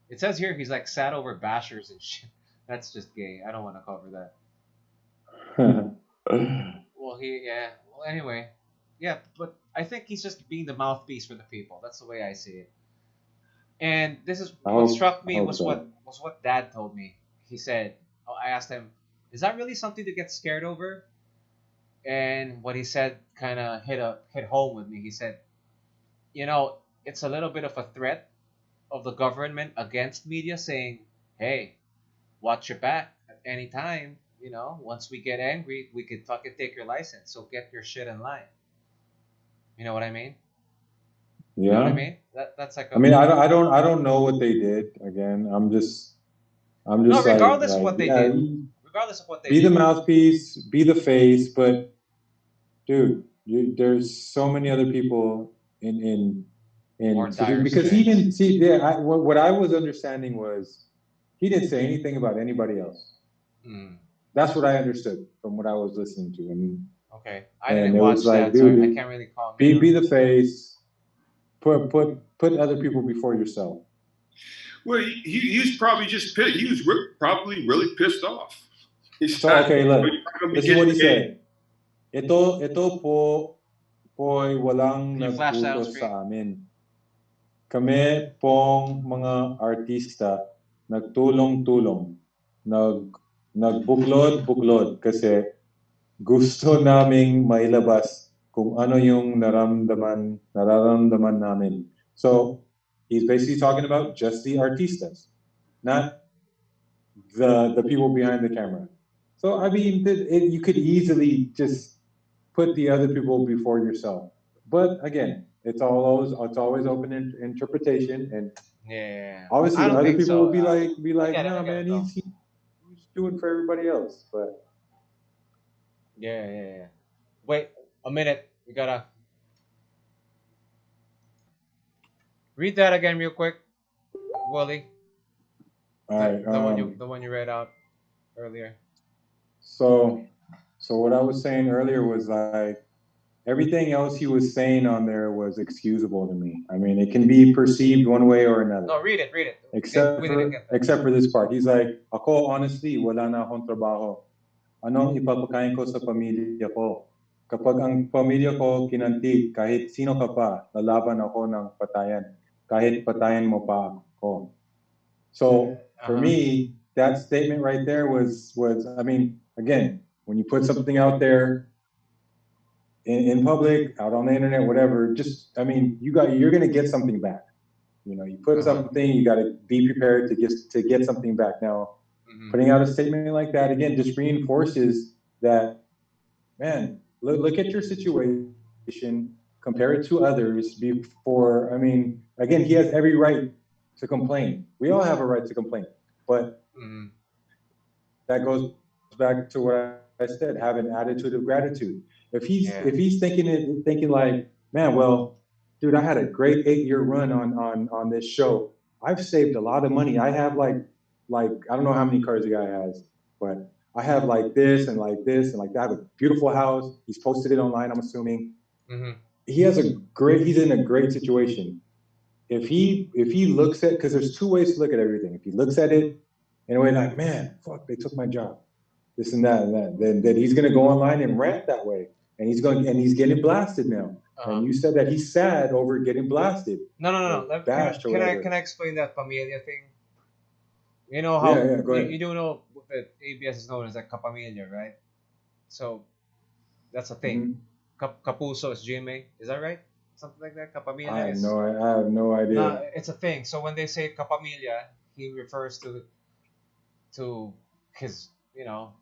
It says here he's like sad over bashers and shit. That's just gay. I don't want to cover that. Well, anyway. Yeah, but I think he's just being the mouthpiece for the people. That's the way I see it. And this is what struck me was what Dad told me. He said, I asked him, is that really something to get scared over? And what he said kind of hit home with me. He said, it's a little bit of a threat of the government against media saying, hey, watch your back at any time. Once we get angry, we could fucking take your license. So get your shit in line. You know what I mean? Yeah. You know what I mean? That's like. I don't know what they did. Again, I'm just. No, regardless of what they did. Regardless of what they did. Be the mouthpiece, be the face, but, dude, there's so many other people in because he didn't see. Yeah, what I was understanding was he didn't say anything about anybody else. That's what I understood from what I was listening to. I mean, okay, I didn't watch that, so I can't really comment. Be the face. Put other people before yourself. Well, he's probably just pissed. He was probably really pissed off. Okay, look. This is what he said. Ito po walang nagkulo sa amin. Kami pong mga artista nagtulong-tulong. Nagbuklod-buklod kasi gusto naming mailabas kung ano yung nararamdaman namin. So, he's basically talking about just the artistas, not the people behind the camera. So, I mean, you could easily just put the other people before yourself. But again, it's always open interpretation, and obviously other people will be like, no, man, he's doing for everybody else. But yeah. Wait a minute, we gotta read that again real quick, Wally. All right, the one you read out earlier. So what I was saying earlier was like everything else he was saying on there was excusable to me. I mean, it can be perceived one way or another. No, read it. Except for this part. He's like, ako honestly, wala na akong trabaho. Anong ipapakain ko sa pamilya ko? Kapag ang pamilya ko kinantig, kahit sino ka pa, lalaban ako ng patayan. Kahit patayan mo pa ako. So, for me, that statement right there was, I mean, again, when you put something out there in public, out on the internet, whatever. Just, I mean, you're gonna get something back. You know, you put something, you got to be prepared to get something back. Now, putting out a statement like that again just reinforces that, man. Look at your situation, compare it to others. Before, I mean, again, he has every right to complain. We all have a right to complain, but that goes back to what I said: have an attitude of gratitude. If he's thinking like, man, well, dude, I had a great 8-year run on this show. I've saved a lot of money. I have like I don't know how many cars the guy has, but I have like this and like this and like that. I have a beautiful house. He's posted it online, I'm assuming. He's in a great situation. If he looks at, because there's two ways to look at everything. If he looks at it in a way like, man, fuck, they took my job, this and that, then he's gonna go online and rant that way. And he's getting blasted now. And you said that he's sad over getting blasted. No. Can I explain that familia thing? You know how you do know that ABS is known as a kapamilya, right? So that's a thing. Kapuso is GMA, is that right? Something like that. Kapamilya. I have no idea. No, it's a thing. So when they say kapamilya, he refers to his, you know,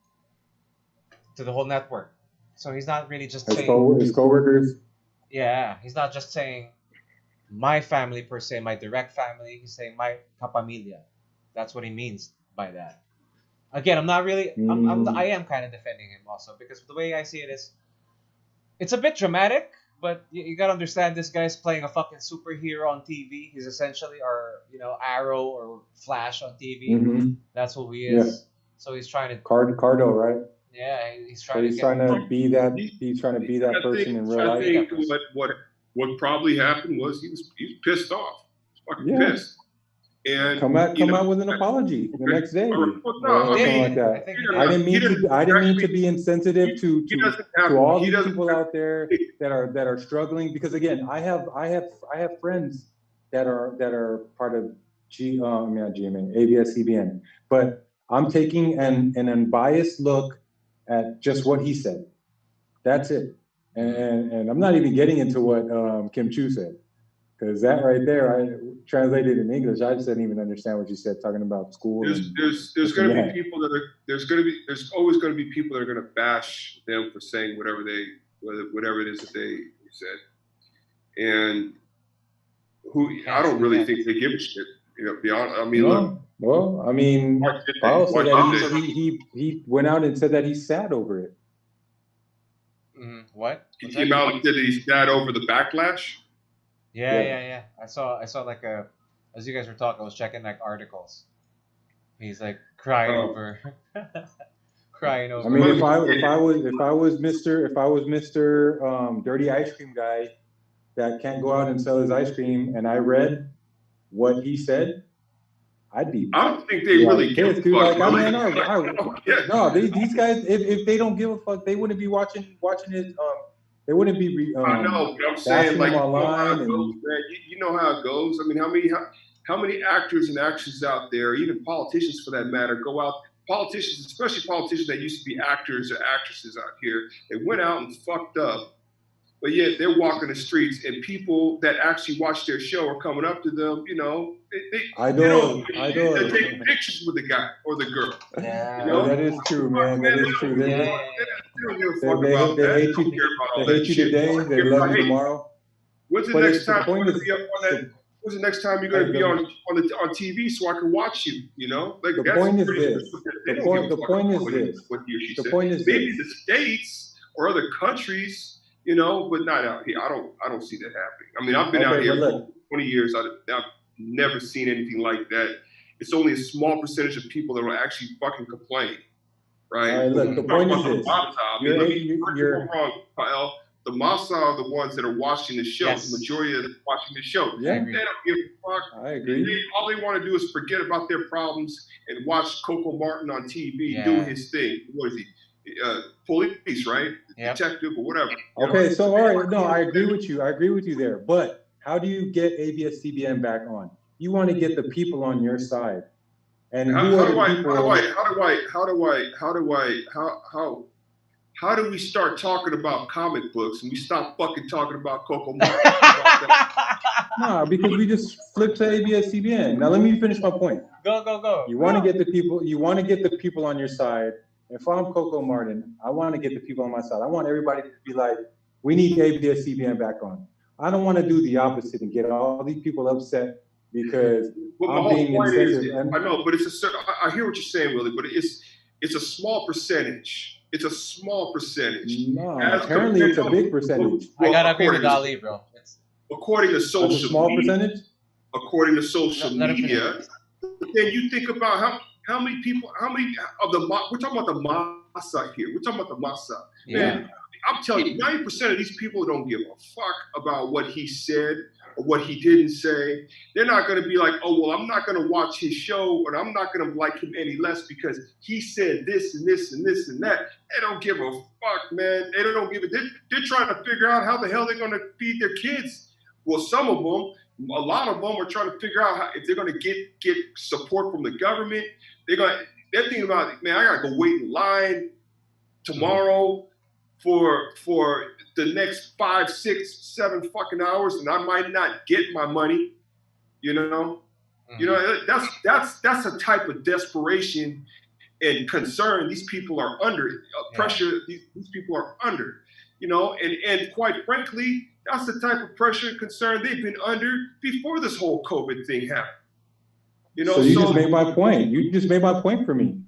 to the whole network. So he's not really just saying his coworkers. Yeah, he's not just saying my family per se, my direct family. He's saying my kapamilya. That's what he means by that. Again, I'm not really. I am kind of defending him also, because the way I see it is, it's a bit dramatic, but you gotta understand this guy's playing a fucking superhero on TV. He's essentially our, you know, Arrow or Flash on TV. That's who he is. Yeah. So he's trying to Cardo, right? Yeah, he's trying to be that. He's trying to be that person in real life. I think what probably happened was he was pissed off. He was fucking pissed. And come out with an apology the next day. Something like that. I didn't mean to be insensitive to all these people out there that are struggling, because again, I have friends that are part of AbsCbn, but I'm taking an unbiased look at just what he said. That's it. And I'm not even getting into what Kim Chiu said, because that right there, I translated in English, I just didn't even understand what you said, talking about school. There's going to be people that are there's always going to be people that are going to bash them for saying whatever it is that they said, and I don't really think they give a shit. You know, be honest. I mean, look. Well, I mean, Paul said that he went out and said that he's sad over it. What? He came out and said that he's sad over the backlash. Yeah. I saw like as you guys were talking, I was checking like articles. He's like crying over. I mean, if I was Mr. Dirty Ice Cream guy that can't go out and sell his ice cream, and I read what he said, I'd be. I don't think they really give a fuck. No, these guys, if they don't give a fuck, they wouldn't be watching it. They wouldn't be. I know, but I'm saying, like, you know how it goes. I mean, how many actors and actresses out there, even politicians for that matter, go out. Politicians, especially politicians that used to be actors or actresses out here, they went out and fucked up. But yet they're walking the streets, and people that actually watch their show are coming up to them. You know, they're taking pictures with the guy or the girl. Yeah, you know? That is true, man. That is true. They hate you today. They love you tomorrow. When's the next time you're going to be up on that? When's the next time you're going to be on TV so I can watch you? You know, like the point is this. The point is maybe the States or other countries. You know, but not out here. I don't see that happening. I mean, I've been out here for 20 years. I've never seen anything like that. It's only a small percentage of people that will actually fucking complain, right? All right, look, the point is this. You're wrong, Kyle. The Massa are the ones that are watching the show. Yes. The majority of them watching the show. Yeah. They don't give a fuck. I agree. All they want to do is forget about their problems and watch Coco Martin on TV do his thing. What is he? Police, right? Yep. Detective or whatever. Okay, so all right, no, I agree with you there. But how do you get AbsCbn back on? You want to get the people on your side. And how how do we start talking about comic books and we stop fucking talking about Coco Martin? No, because we just flip to AbsCbn. Now let me finish my point. Go. You want to get the people. You want to get the people on your side. If I'm Coco Martin, I want to get the people on my side. I want everybody to be like, we need AbsCbn back on. I don't want to do the opposite and get all these people upset because I'm being insensitive. I know, but it's a. I hear what you're saying, Willie, but it's a small percentage. It's a small percentage. No, apparently it's a big percentage. I gotta agree with Ali, bro. According to social media. A small percentage? According to social media. Then you think about how many people, how many of the, we're talking about the massa here. We're talking about the massa. Yeah. Man, I'm telling you, 90% of these people don't give a fuck about what he said or what he didn't say. They're not going to be like, oh, well, I'm not going to watch his show or I'm not going to like him any less because he said this and this and this and that. They don't give a fuck, man. They don't give a, they're trying to figure out how the hell they're going to feed their kids. Well, some of them, a lot of them are trying to figure out how, if they're going to get support from the government. They're thinking about, man, I got to go wait in line tomorrow for the next 5, 6, 7 fucking hours, and I might not get my money. You know, that's a type of desperation and concern these people are under, pressure these people are under. You know, and quite frankly, that's the type of pressure and concern they've been under before this whole COVID thing happened. You know, so you just made my point. You just made my point for me.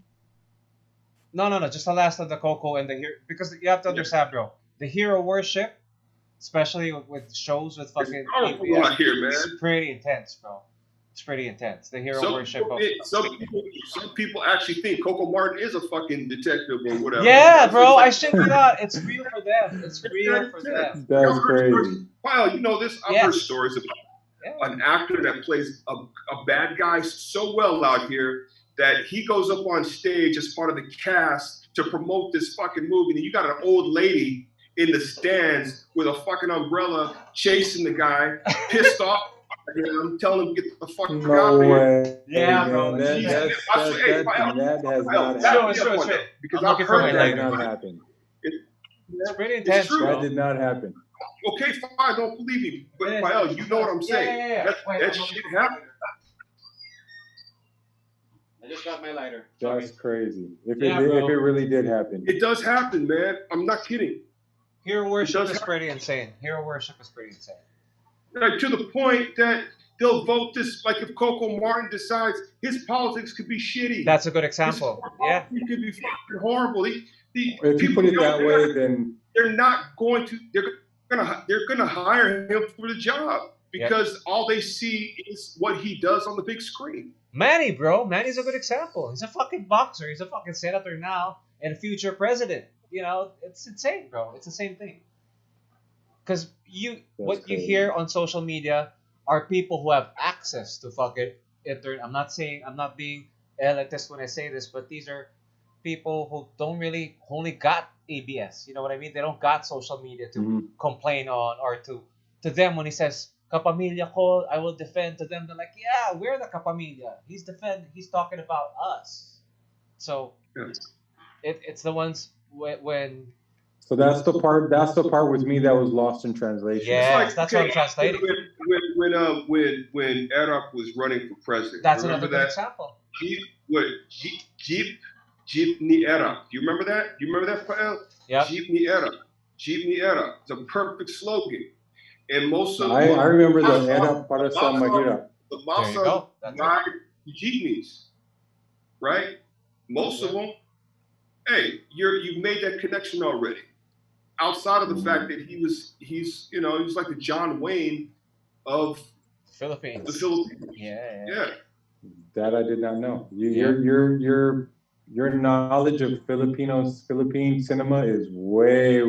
No. Just the last of the Coco and the hero, because you have to understand, bro. The hero worship, especially with shows with fucking ABS, here, man. It's pretty intense, bro. It's pretty intense. The hero worship. Some people actually think Coco Martin is a fucking detective or whatever. Yeah, bro. I shit you not. It's real for them. It's real for them. That's crazy. Wow, you know this. I've heard stories about an actor that plays a bad guy so well out here that he goes up on stage as part of the cast to promote this fucking movie. And you got an old lady in the stands with a fucking umbrella chasing the guy, pissed off. I'm telling him to get the fuck out of here. Yeah, bro. That has not happened. Because I've heard that not happen. It's pretty intense. That did not happen. Okay, fine. Don't believe me, but Mael, you know what I'm saying. That shit happened. I just got my lighter. That's crazy. If it really did happen, it does happen, man. I'm not kidding. Hero worship is pretty insane. Hero worship is pretty insane. Like, to the point that they'll vote this, like if Coco Martin decides his politics could be shitty. That's a good example. Yeah. It could be fucking horrible. If you put it that way, then they're not going to, they're gonna hire him for the job because all they see is what he does on the big screen. Manny, bro. Manny's a good example. He's a fucking boxer. He's a fucking senator now and future president. You know, it's insane, bro. It's the same thing. Because what you hear on social media are people who have access to fucking internet. I'm not being elitist when I say this, but these are people who don't really only got ABS. You know what I mean? They don't got social media to complain on, or to them when he says kapamilya ko, I will defend, to them they're like, yeah, we're the kapamilya. He's talking about us. So it's the ones when. So that's the part with me that was lost in translation. Yeah, that's what I'm translating. When Arab was running for president, that's another good example. Jeepney Arab. Do you remember that? Do you remember that, Pael? Yeah. Jeepney Arab. Jeepney Arab. It's a perfect slogan. And most of I remember the Arab para sa mahirap. The Massa ride jeepneys, right? Most of them. Hey, you made that connection already. Outside of the fact that he's like the John Wayne of Philippines. The Philippines. Yeah. That I did not know. Your knowledge of Philippine cinema is way.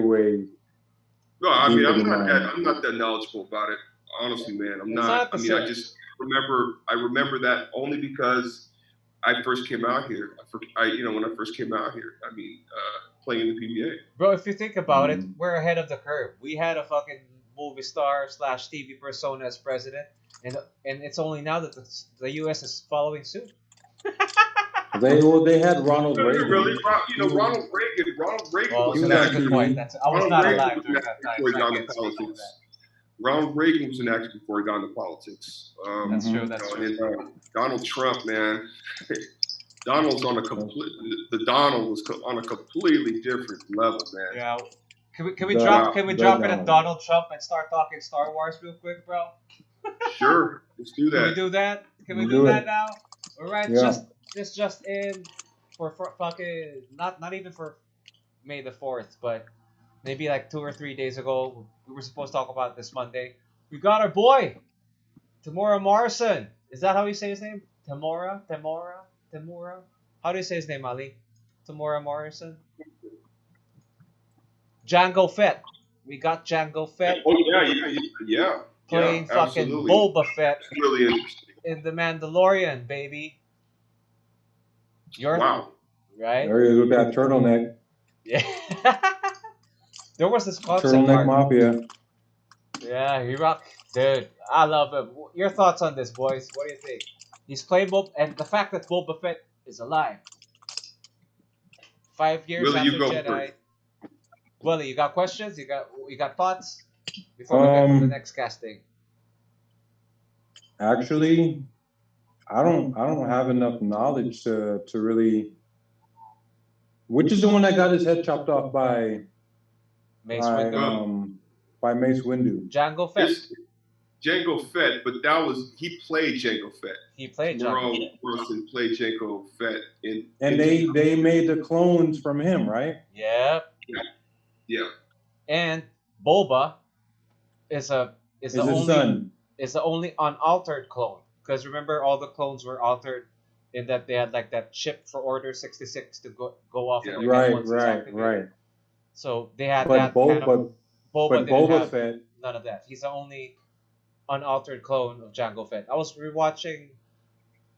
No, I mean I'm not that knowledgeable about it. Honestly, man, I'm not. I mean, I just remember that only because I first came out here. When I first came out here, I mean, playing in the PBA. Bro, if you think about it, we're ahead of the curve. We had a fucking movie star / TV persona as president, and it's only now that the U.S. is following suit. They had Ronald Reagan. Really, Ronald Reagan. Ronald Reagan was that's a good point. I was not alive during that time. Before he got into politics. Ronald Reagan was an actor before he got into politics. That's true. That's true. And, Donald Trump, man. Donald was on a completely different level, man. Yeah. Can we drop it at Donald Trump and start talking Star Wars real quick, bro? Sure, let's do that. Can we do that? Can we do that now? All right, yeah. just in for fucking not even for May the 4th, but maybe like 2 or 3 days ago. We were supposed to talk about this Monday. We got our boy, Temuera Morrison. Is that how you say his name? Temuera? How do you say his name, Ali? Temuera Morrison? Jango Fett. We got Jango Fett. Oh, yeah. Playing fucking Boba Fett really interesting. In The Mandalorian, baby. Wow. Right? There he is with that turtleneck. Yeah. There was this concept Turtleneck Mafia. Yeah, he rock. Dude, I love him. Your thoughts on this, boys? What do you think? He's playing Boba, and the fact that Boba Fett is alive. 5 years Willie, after you go Jedi. first. Willie, you got questions? You got thoughts? Before we get to the next casting. Actually, I don't have enough knowledge to really. Which is the one that got his head chopped off by Mace Windu? By Mace Windu. Jango Fett. Jango Fett, but he played Jango Fett. He played Jango Fett. Morrison played Jango Fett and they made the clones from him, right? Yep. Yeah. And Boba is the only unaltered clone. Because remember, all the clones were altered in that they had like that chip for Order 66 to go off. Yeah. Right. So they had that. Boba Fett, none of that. He's the only unaltered clone of Jango Fett. I was rewatching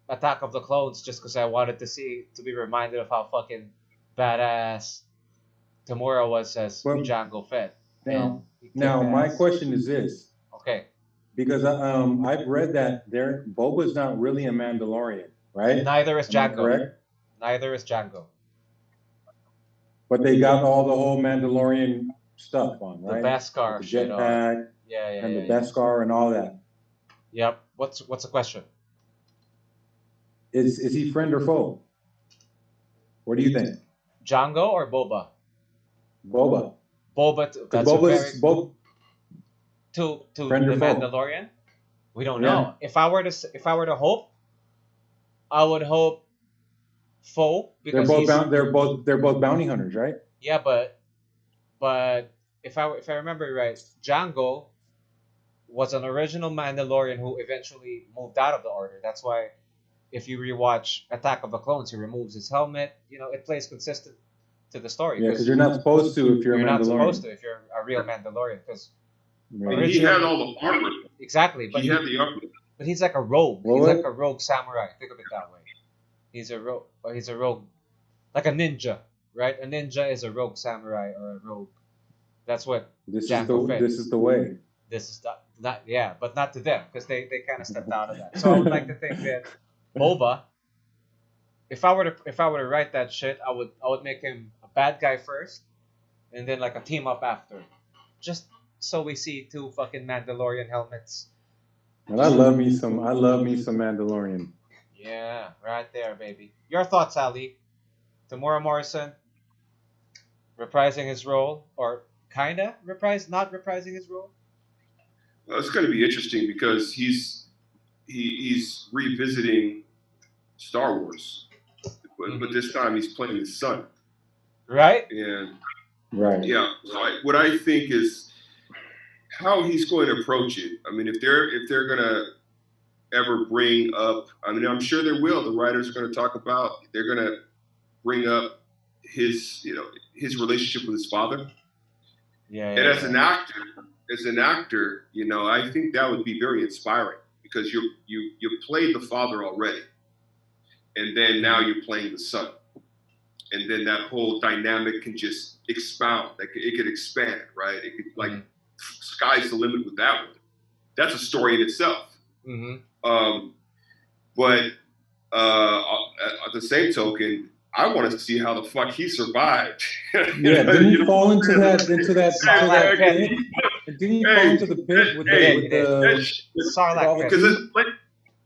Attack of the Clones just because I wanted to be reminded of how fucking badass Temuera was as Jango Fett. Now my question is this. Okay. Because I've read that Boba's not really a Mandalorian, right? Neither is Jango. Correct? Neither is Jango. But they got all the whole Mandalorian stuff on, right? The Beskar, the jetpack, and the Beskar and all that. Yep. What's the question? Is he friend or foe? What do you think? Jango or Boba? Boba. Boba. That's Boba's to the Mandalorian. We don't know. If I were to hope, I would hope foe because they're both bounty hunters, right? Yeah, but if I remember right, Jango was an original Mandalorian who eventually moved out of the Order. That's why if you rewatch Attack of the Clones, he removes his helmet. It plays consistent to the story. Yeah, because you're not supposed to if you're a Mandalorian. Not supposed to if you're a real Mandalorian because. He had all the armor. Exactly, but he had the armor. But he's like a rogue. He's like a rogue samurai. Think of it that way. He's a rogue, like a ninja, right? A ninja is a rogue samurai or a rogue. That's what this is the way. This is but not to them because they kind of stepped out of that. So I would like to think that Boba, if I were to write that shit, I would make him a bad guy first, and then like a team up after, just so we see 2 fucking Mandalorian helmets. And I love me some Mandalorian. Yeah, right there, baby. Your thoughts, Ali? Temuera Morrison reprising his role, or kinda not reprising his role? Well, it's going to be interesting because he's revisiting Star Wars, but this time he's playing his son. Right. And right. Yeah. So what I think is how he's going to approach it. I mean, if they're going to ever bring up, I mean, I'm sure they will. The writers are going to talk about. They're going to bring up his relationship with his father. Yeah. And as an actor, I think that would be very inspiring because you played the father already, and then now you're playing the son, and then that whole dynamic can just expound. Like it could expand, right? It could sky's the limit with that one. That's a story in itself. Mm-hmm. But At the same token, I want to see how the fuck he survived. Yeah, didn't he fall into that pit? Didn't he fall into the pit with the Sarlacc pit? Because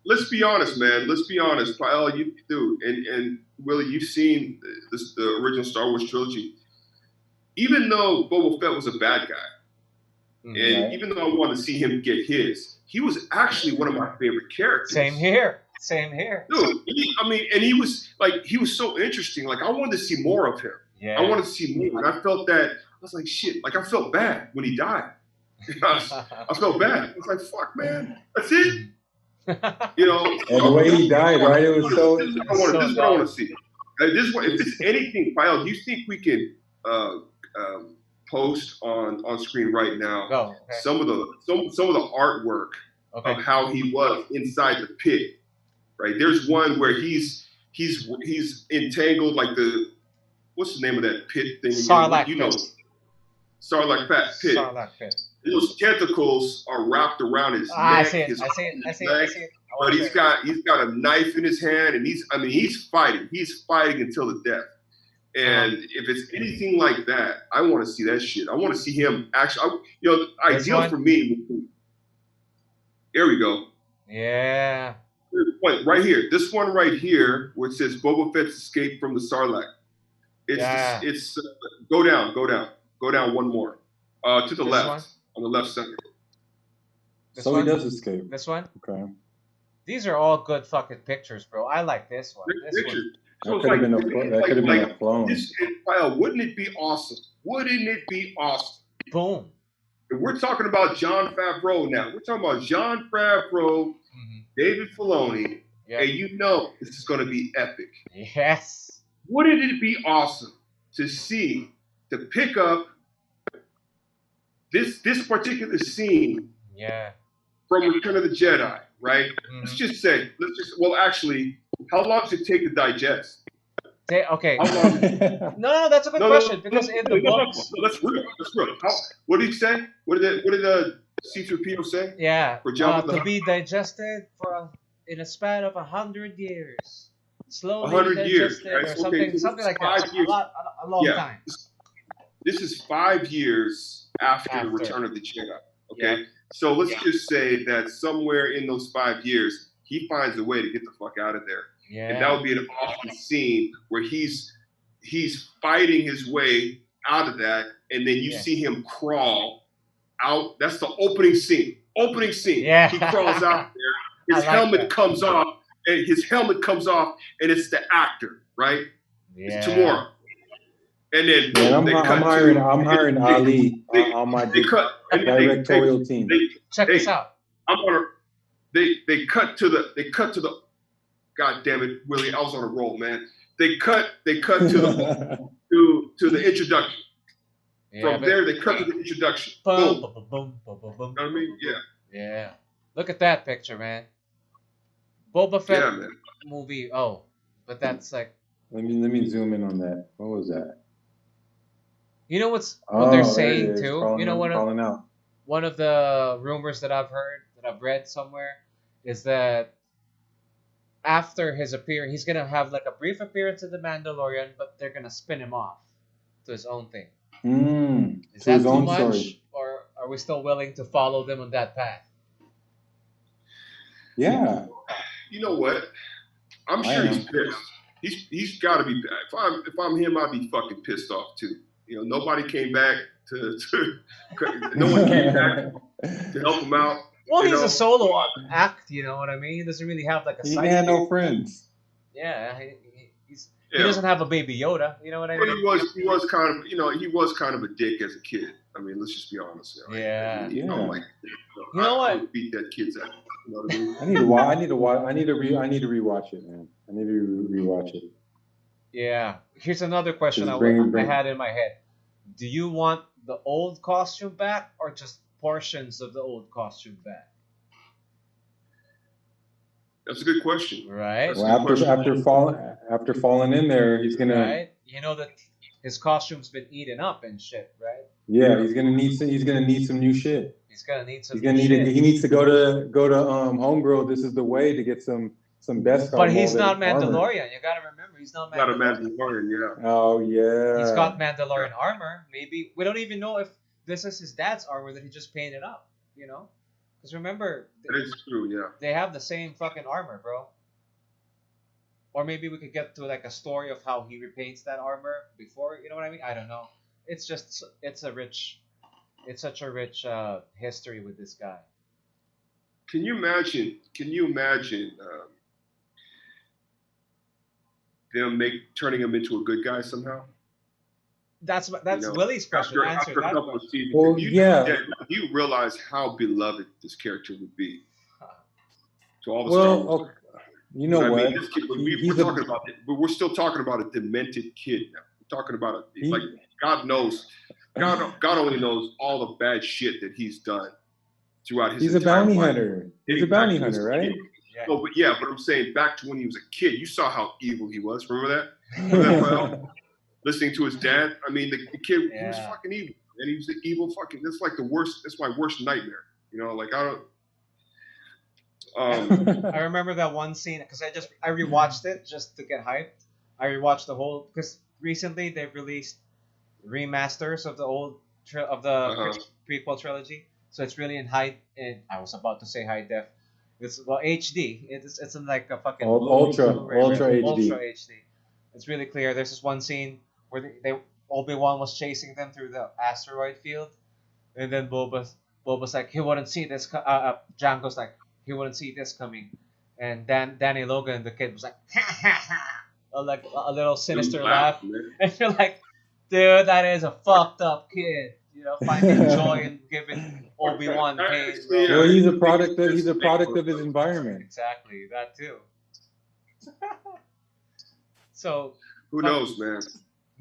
let's be honest, man. Let's be honest, Pael, you do, and Willie, you've seen the original Star Wars trilogy. Even though Boba Fett was a bad guy, and even though I wanted to see him get his, he was actually one of my favorite characters. Same here. Dude, he was so interesting. Like, I wanted to see more of him. Yeah. I wanted to see more. And I felt that, I was like, shit. Like, I felt bad when he died. I felt bad. I was like, fuck, man. That's it. You know. And the way he died, right? It was so. This is what I want to see. If there's anything, Pael, do you think we can post on screen right now some of the artwork of how he was inside the pit? Right, there's one where he's entangled, like what's the name of that pit thing? Sarlacc pit. Sarlacc pit. Sarlacc pit. Those tentacles are wrapped around his neck. I see it. But he's got a knife in his hand, and he's fighting. He's fighting until the death. And if it's anything like that, I want to see that shit. I want to see him actually. Ideal for me. There we go. Yeah. Right here, this one right here, where it says Boba Fett's escape from the Sarlacc. It's go down one more, to the left, on the left side. So he does escape. This one. Okay. These are all good fucking pictures, bro. I like this one. That could have been a clone. Wouldn't it be awesome? Wouldn't it be awesome? Boom. If we're talking about Jon Favreau now. We're talking about Jon Favreau, David Filoni, and this is going to be epic. Yes. Wouldn't it be awesome to pick up this particular scene from Return of the Jedi, right? Actually, how long does it take to digest? Okay. No, that's a good question, because in the books. No, that's real. What did he say? What did the C-3PO say? Yeah. To be digested in a span of 100 years. Slowly 100 years, right? Or something like that. A long time. This is 5 years after the Return of the Jedi. Okay. So let's just say that somewhere in those 5 years, he finds a way to get the fuck out of there. Yeah. And that would be an awesome scene where he's fighting his way out of that, and then you see him crawl out. That's the opening scene. Yeah. He crawls out there. His helmet comes off, and it's the actor, right? Yeah. It's Temuera. And then I'm hiring Ali on my directorial team. Check this out. They cut to the. God damn it, Willie! I was on a roll, man. They cut to the to the introduction. From there, they cut to the introduction. Boom. You know what I mean? Yeah. Yeah. Look at that picture, man. Boba Fett movie. Oh, but that's like. Let me zoom in on that. What was that? You know what they're saying too? Out. One of the rumors that I've read somewhere is that after his appearance, he's gonna have like a brief appearance in The Mandalorian, but they're gonna spin him off to his own thing. Is that too much, story. Or are we still willing to follow them on that path? Yeah. You know what? I'm sure he's pissed. He's got to be. If I'm him, I'd be fucking pissed off too. You know, nobody came back no one came back to help him out. Well, he's a solo act, you know what I mean? He doesn't really have like a side. He had no friends. Yeah, he doesn't have a baby Yoda, you know what I mean? But he was kind of a dick as a kid. I mean, let's just be honest. Right? Yeah. You know what? I would beat that kid's ass. You know what I mean? I need to rewatch it, man. I need to rewatch it. Yeah. Here's another question I had in my head. Do you want the old costume back, or just portions of the old costume back? That's a good question. Right. Well, after falling in there, he's gonna. Right. You know that his costume's been eaten up and shit, right? Yeah, he's gonna need some new shit. He's gonna need some. He needs to go to Homegirl. This is the way to get some some best. But he's not Mandalorian. You gotta remember, he's not Mandalorian. Not a Mandalorian, yeah. Oh yeah. He's got Mandalorian armor. Maybe we don't even know if this is his dad's armor that he just painted up. You know, because remember, that is true. Yeah. They have the same fucking armor, bro. Or maybe we could get to like a story of how he repaints that armor before. You know what I mean? I don't know. It's just it's such a rich history with this guy. Can you imagine? Them turning him into a good guy somehow? That's Willie's question. After a couple of seasons, well, you realize how beloved this character would be to all the Star Wars. You know what? We're still talking about a demented kid now. We're talking about like God knows, God only knows all the bad shit that he's done throughout his. He's a bounty hunter. He's a bounty hunter, right? Yeah. No, but I'm saying back to when he was a kid, you saw how evil he was. Remember that? Listening to his dad. I mean, the kid, he was fucking evil, and he was the evil fucking. That's like the worst. That's my worst nightmare. You know, like I don't. I remember that one scene because I rewatched it just to get hyped. I rewatched the whole because recently they've released remasters of the old prequel trilogy, so it's really in high. I was about to say high def. It's HD. It's in like a fucking ultra HD. Ultra HD. It's really clear. There's this one scene where Obi-Wan was chasing them through the asteroid field, and then Boba's like he wouldn't see this. Jango's like. He wouldn't see this coming, and Danny Logan, the kid, was like, like a little sinister laugh, and you're like, dude, that is a fucked up kid, you know, finding joy in giving Obi-Wan pain. Well, he's a product of his environment. Exactly, that too. So who knows, man?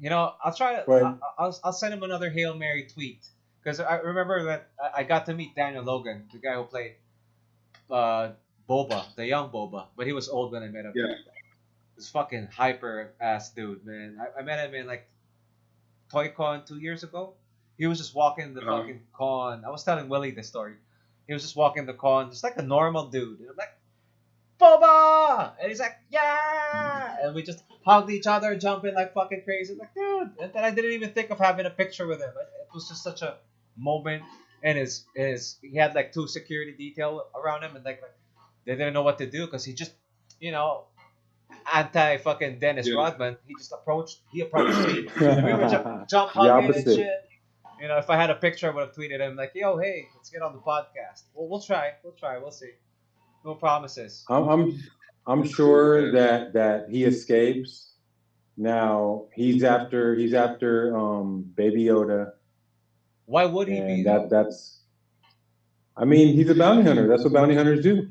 You know, I'll try to. I'll send him another Hail Mary tweet because I remember that I got to meet Daniel Logan, the guy who played. Boba, the young Boba, but he was old when I met him. Yeah. This fucking hyper ass dude, man. I met him in like ToyCon 2 years ago. He was just walking the fucking con. I was telling Willie this story. He was just walking the con, just like a normal dude. And I'm like, Boba! And he's like, yeah! And we just hugged each other, jumping like fucking crazy. I'm like, dude. And then I didn't even think of having a picture with him. It was just such a moment. And he had like 2 security detail around him, and like they didn't know what to do because he just, you know, anti fucking Dennis Rodman. He just approached me. We were jump hugging and shit. You know, if I had a picture, I would have tweeted him like, "Yo, hey, let's get on the podcast." Well, we'll try, we'll see. No promises. I'm sure that he escapes. Now he's after Baby Yoda. Why would he be? That's. I mean, he's a bounty hunter. That's what bounty hunters do.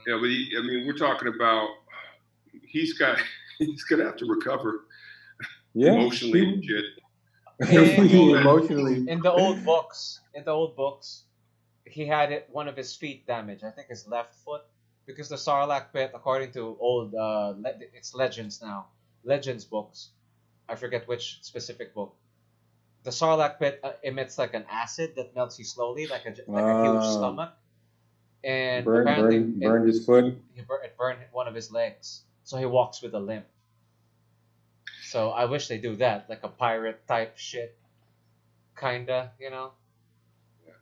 Yeah, but we're talking about he's gonna have to recover emotionally and shit. Emotionally. In the old books, he had one of his feet damaged. I think his left foot, because the Sarlacc pit, according to old it's Legends now, Legends books. I forget which specific book. The Sarlacc pit emits like an acid that melts you slowly, like a huge stomach. And apparently burned his foot. It burned one of his legs, so he walks with a limp. So I wish they do that, like a pirate type shit, kinda, you know,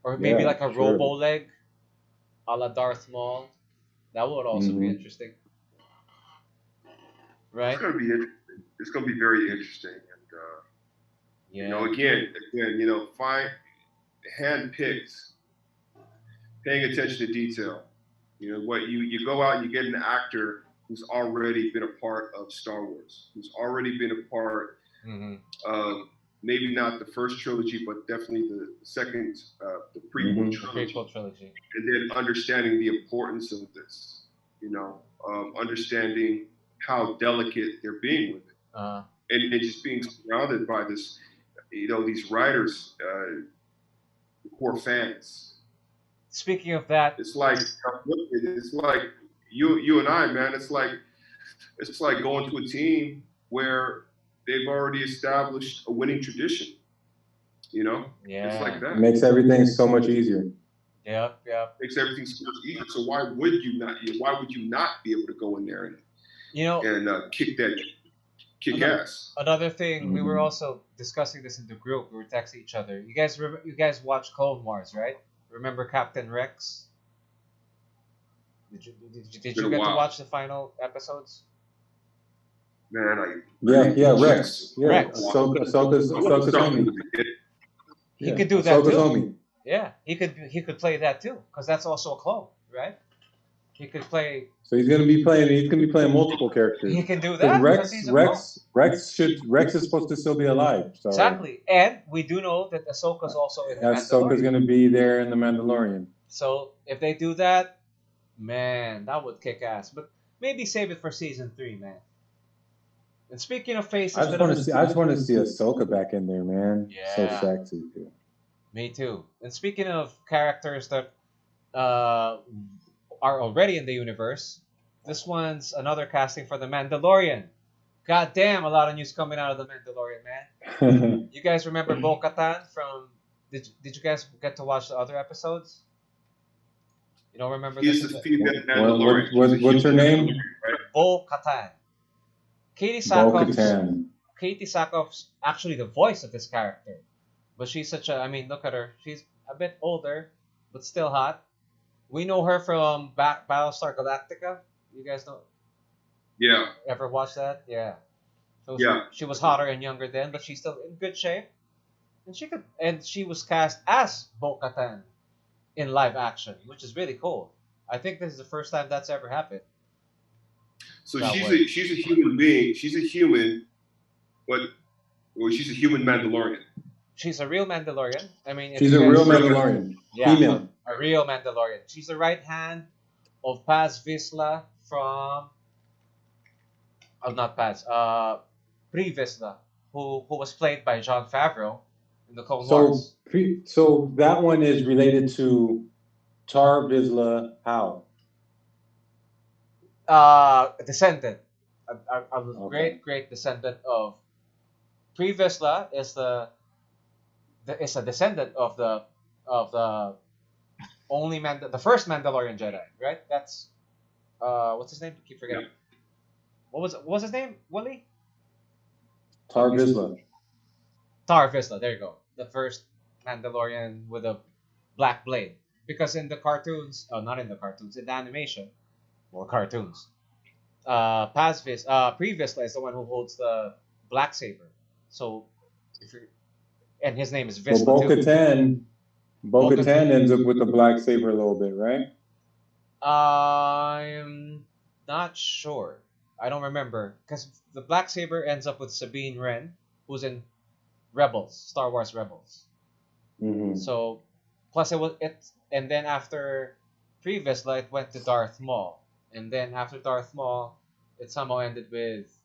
or maybe like a robo leg, a la Darth Maul. That would also be interesting, right? It's gonna be interesting. It's gonna be very interesting. You know, again, you know, hand-picked, paying attention to detail. You know, what you go out and you get an actor who's already been a part of Star Wars, who's already been a part of maybe not the first trilogy, but definitely the second, the prequel trilogy. And then understanding the importance of this, you know, understanding how delicate they're being with it. And just being surrounded by this, you know, these writers who are fans. Speaking of that, it's like you and I, man. It's like going to a team where they've already established a winning tradition. You know, it's like that. It makes everything so much easier. Yep. Makes everything so much easier. So why would you not? Why would you not be able to go in there and kick ass? Another thing, we were also discussing this in the group. We were texting each other. You guys watch Clone Wars, right? Remember Captain Rex? Did you get to watch the final episodes? Man, Rex. Rex. Ahsoka's homie. He could do that too. Yeah, he could play that too, because that's also a clone, right? He could play. So he's gonna be playing multiple characters. He can do that. Rex is supposed to still be alive. So. Exactly, and we do know that Ahsoka's also in the Mandalorian. Ahsoka's gonna be there in the Mandalorian. So if they do that, man, that would kick ass. But maybe save it for season 3, man. And speaking of faces, I just want to see Ahsoka back in there, man. Yeah. So sexy, too. Me too. And speaking of characters that are already in the universe, this one's another casting for the Mandalorian. God damn, a lot of news coming out of the Mandalorian, man. You guys remember Bo Katan from? Did you guys get to watch the other episodes? You don't remember? He's the female Mandalorian. What's her name? Bo Katan. Katee SAckhoff's actually the voice of this character. But she's look at her. She's a bit older, but still hot. We know her from Battlestar Galactica. You guys know? Yeah. Ever watch that? Yeah. So yeah. She was hotter and younger then, but she's still in good shape. And she was cast as Bo Katan in live action, which is really cool. I think this is the first time that's ever happened. So she's a human being. She's a human, she's a human Mandalorian. She's a real Mandalorian. She's a real Mandalorian. Yeah, female. A real Mandalorian. She's the right hand of Paz Vizsla from. Oh, not Paz. Pre Vizsla, who was played by Jon Favreau in the Clone Wars. So that one is related to Tar Vizsla. How? Descendant. A great descendant of Pre Vizsla is a descendant of the first Mandalorian Jedi, right? That's what's his name? I keep forgetting. Yeah. What was his name? Willie? Tar Vizsla. Tar Vizsla. There you go. The first Mandalorian with a black blade. Because in the cartoons, not in the cartoons, in the animation, or cartoons, Pre Vizsla is the one who holds the black saber. So, and his name is Vizsla. Well, Bo Katan ends up with the black saber a little bit, right? I'm not sure. I don't remember because the black saber ends up with Sabine Wren, who's in Rebels, Star Wars Rebels. Mm-hmm. So, plus and then after Pre Vizsla, it went to Darth Maul, and then after Darth Maul, it somehow ended with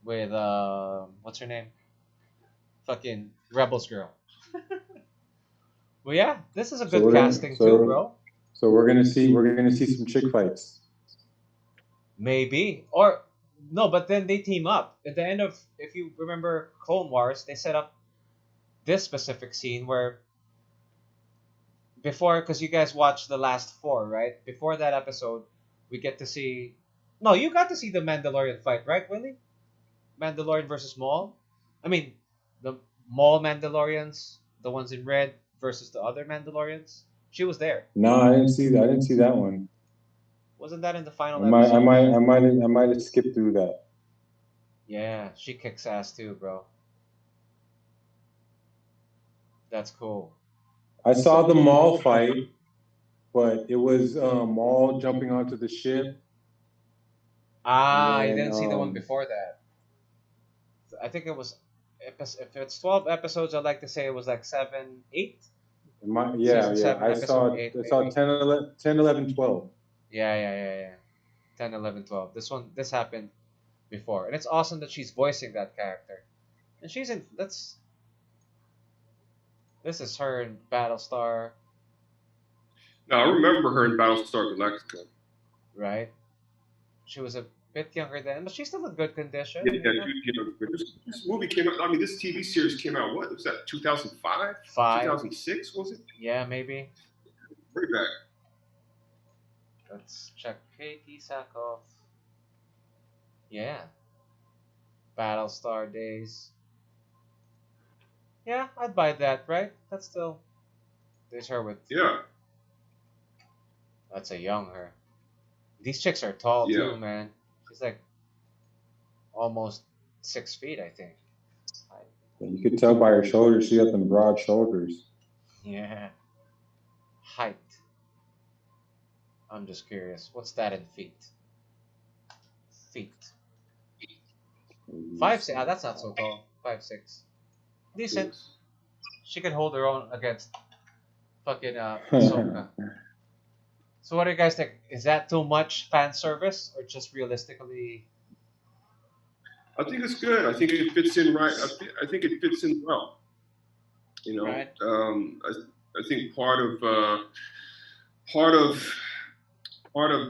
what's her name? Fucking Rebels girl. Well, yeah, this is a good casting too, bro. So we're gonna see some chick fights. Maybe, or no, but then they team up at the end of. If you remember Clone Wars, they set up this specific scene where before, because you guys watched the last 4, right? Before that episode, we get to see. No, you got to see the Mandalorian fight, right, Willie? Mandalorian versus Maul. The Maul Mandalorians, the ones in red, versus the other Mandalorians. She was there. No, I didn't see that. I didn't see that one. Wasn't that in the final episode? I might have skipped through that. Yeah, she kicks ass too, bro. That's cool. I saw the Maul fight, but it was Maul jumping onto the ship. I didn't see the one before that. I think it was, if it's 12 episodes, I'd like to say it was like 7, 8. I saw 10, 11, 12. Yeah. 10, 11, 12. This happened before. And it's awesome that she's voicing that character. And she's in, this is her in Battlestar. No, I remember her in Battlestar Galactica. Right? She was a bit younger then, but she's still in good condition. This movie came out, this TV series came out, what? Was that 2005? 2006, was it? Yeah, maybe. Bring back. Let's check Katee SAckhoff. Yeah. Battlestar days. Yeah, I'd buy that, right? That's still. There's her with. Yeah. That's a young her. These chicks are tall too, man. She's like almost 6 feet, I think. You could tell by her shoulders. She got them broad shoulders. Yeah. Height. I'm just curious. What's that in feet? Feet. 5'6". Ah, that's not so tall. 5'6". Decent. She could hold her own against fucking Ahsoka. So what do you guys think? Is that too much fan service, or just realistically? I think it's good. I think it fits in right. I think it fits in well. You know, right. I think part of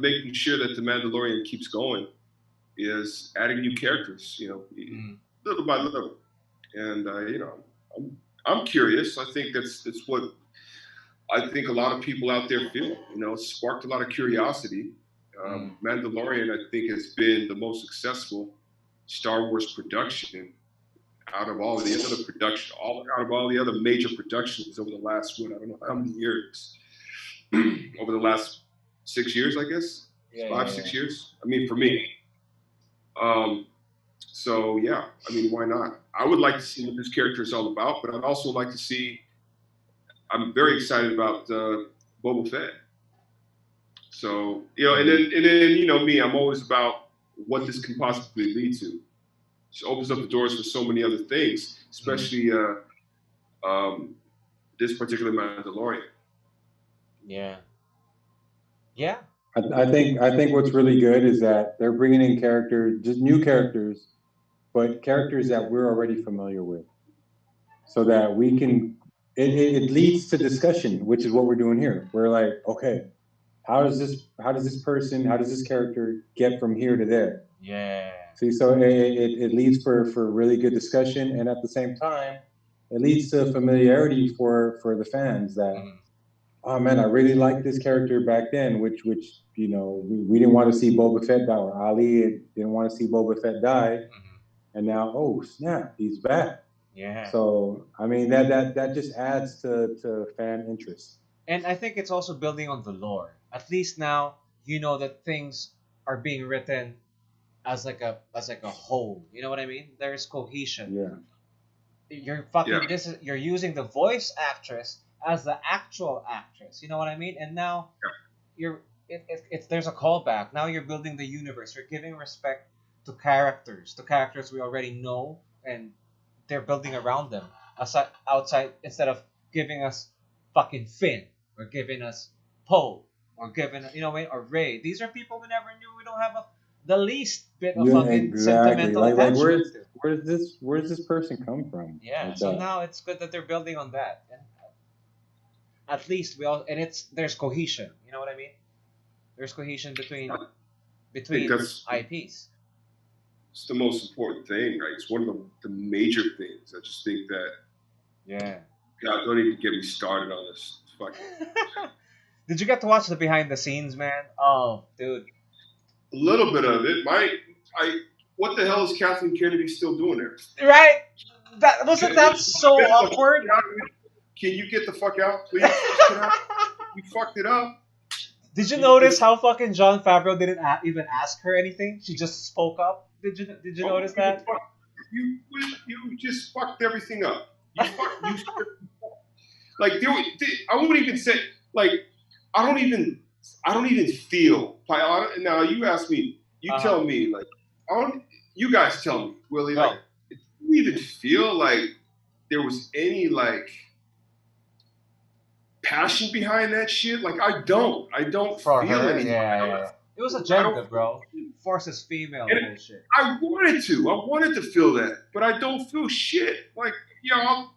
making sure that the Mandalorian keeps going is adding new characters. You know, little by little, and you know, I'm curious. I think that's what I think a lot of people out there feel. You know, it's sparked a lot of curiosity. Mandalorian, I think, has been the most successful Star Wars production out of all the other production, out of all the other major productions over the last, I don't know how many years, over the last 6 years, I guess, 6 years. I mean, for me. So yeah, I mean, why not? I would like to see what this character is all about, but I'd also like to see. I'm very excited about Boba Fett. So you know, and then you know me, I'm always about what this can possibly lead to. It opens up the doors for so many other things, especially this particular Mandalorian. Yeah. Yeah. I think what's really good is that they're bringing in characters, just new characters, but characters that we're already familiar with, so that we can. It leads to discussion, which is what we're doing here. We're like, okay, how does this character get from here to there? Yeah. See, so it leads for really good discussion, and at the same time, it leads to familiarity for the fans that, oh man, I really liked this character back then, which you know, we didn't want to see Boba Fett die, or Ali didn't want to see Boba Fett die, and now, oh snap, he's back. Yeah. So I mean that just adds to fan interest. And I think it's also building on the lore. At least now you know that things are being written as like a whole. You know what I mean? There is cohesion. Yeah. You're using the voice actress as the actual actress. You know what I mean? And now there's a callback. Now you're building the universe. You're giving respect to characters we already know, and they're building around them outside, instead of giving us fucking Finn or giving us Poe or giving, you know, or Rey. These are people we never knew. We don't have the least bit of fucking sentimental attachment to. Where's this person come from? Yeah. So now it's good that they're building on that, and at least there's cohesion. You know what I mean? There's cohesion between IPs. It's the most important thing, right? It's one of the major things. I just think that. Yeah. God, don't even get me started on this. Fucking. Did you get to watch the behind the scenes, man? Oh, dude. A little bit of it. What the hell is Kathleen Kennedy still doing there? Right? That so awkward? Can you get the fuck out, please? You fucked it up. Did you notice how fucking Jon Favreau didn't even ask her anything? She just spoke up. Did you notice that? You just fucked everything up. Like I wouldn't even say, like, I don't even feel. Now you ask me, you tell me, like, you guys tell me, Willie, like, do you even feel like there was any like passion behind that shit? Like, I don't For feel her, anything. Yeah. It was agenda, bro. Forces female bullshit. I wanted to feel that, but I don't feel shit. Like, yo,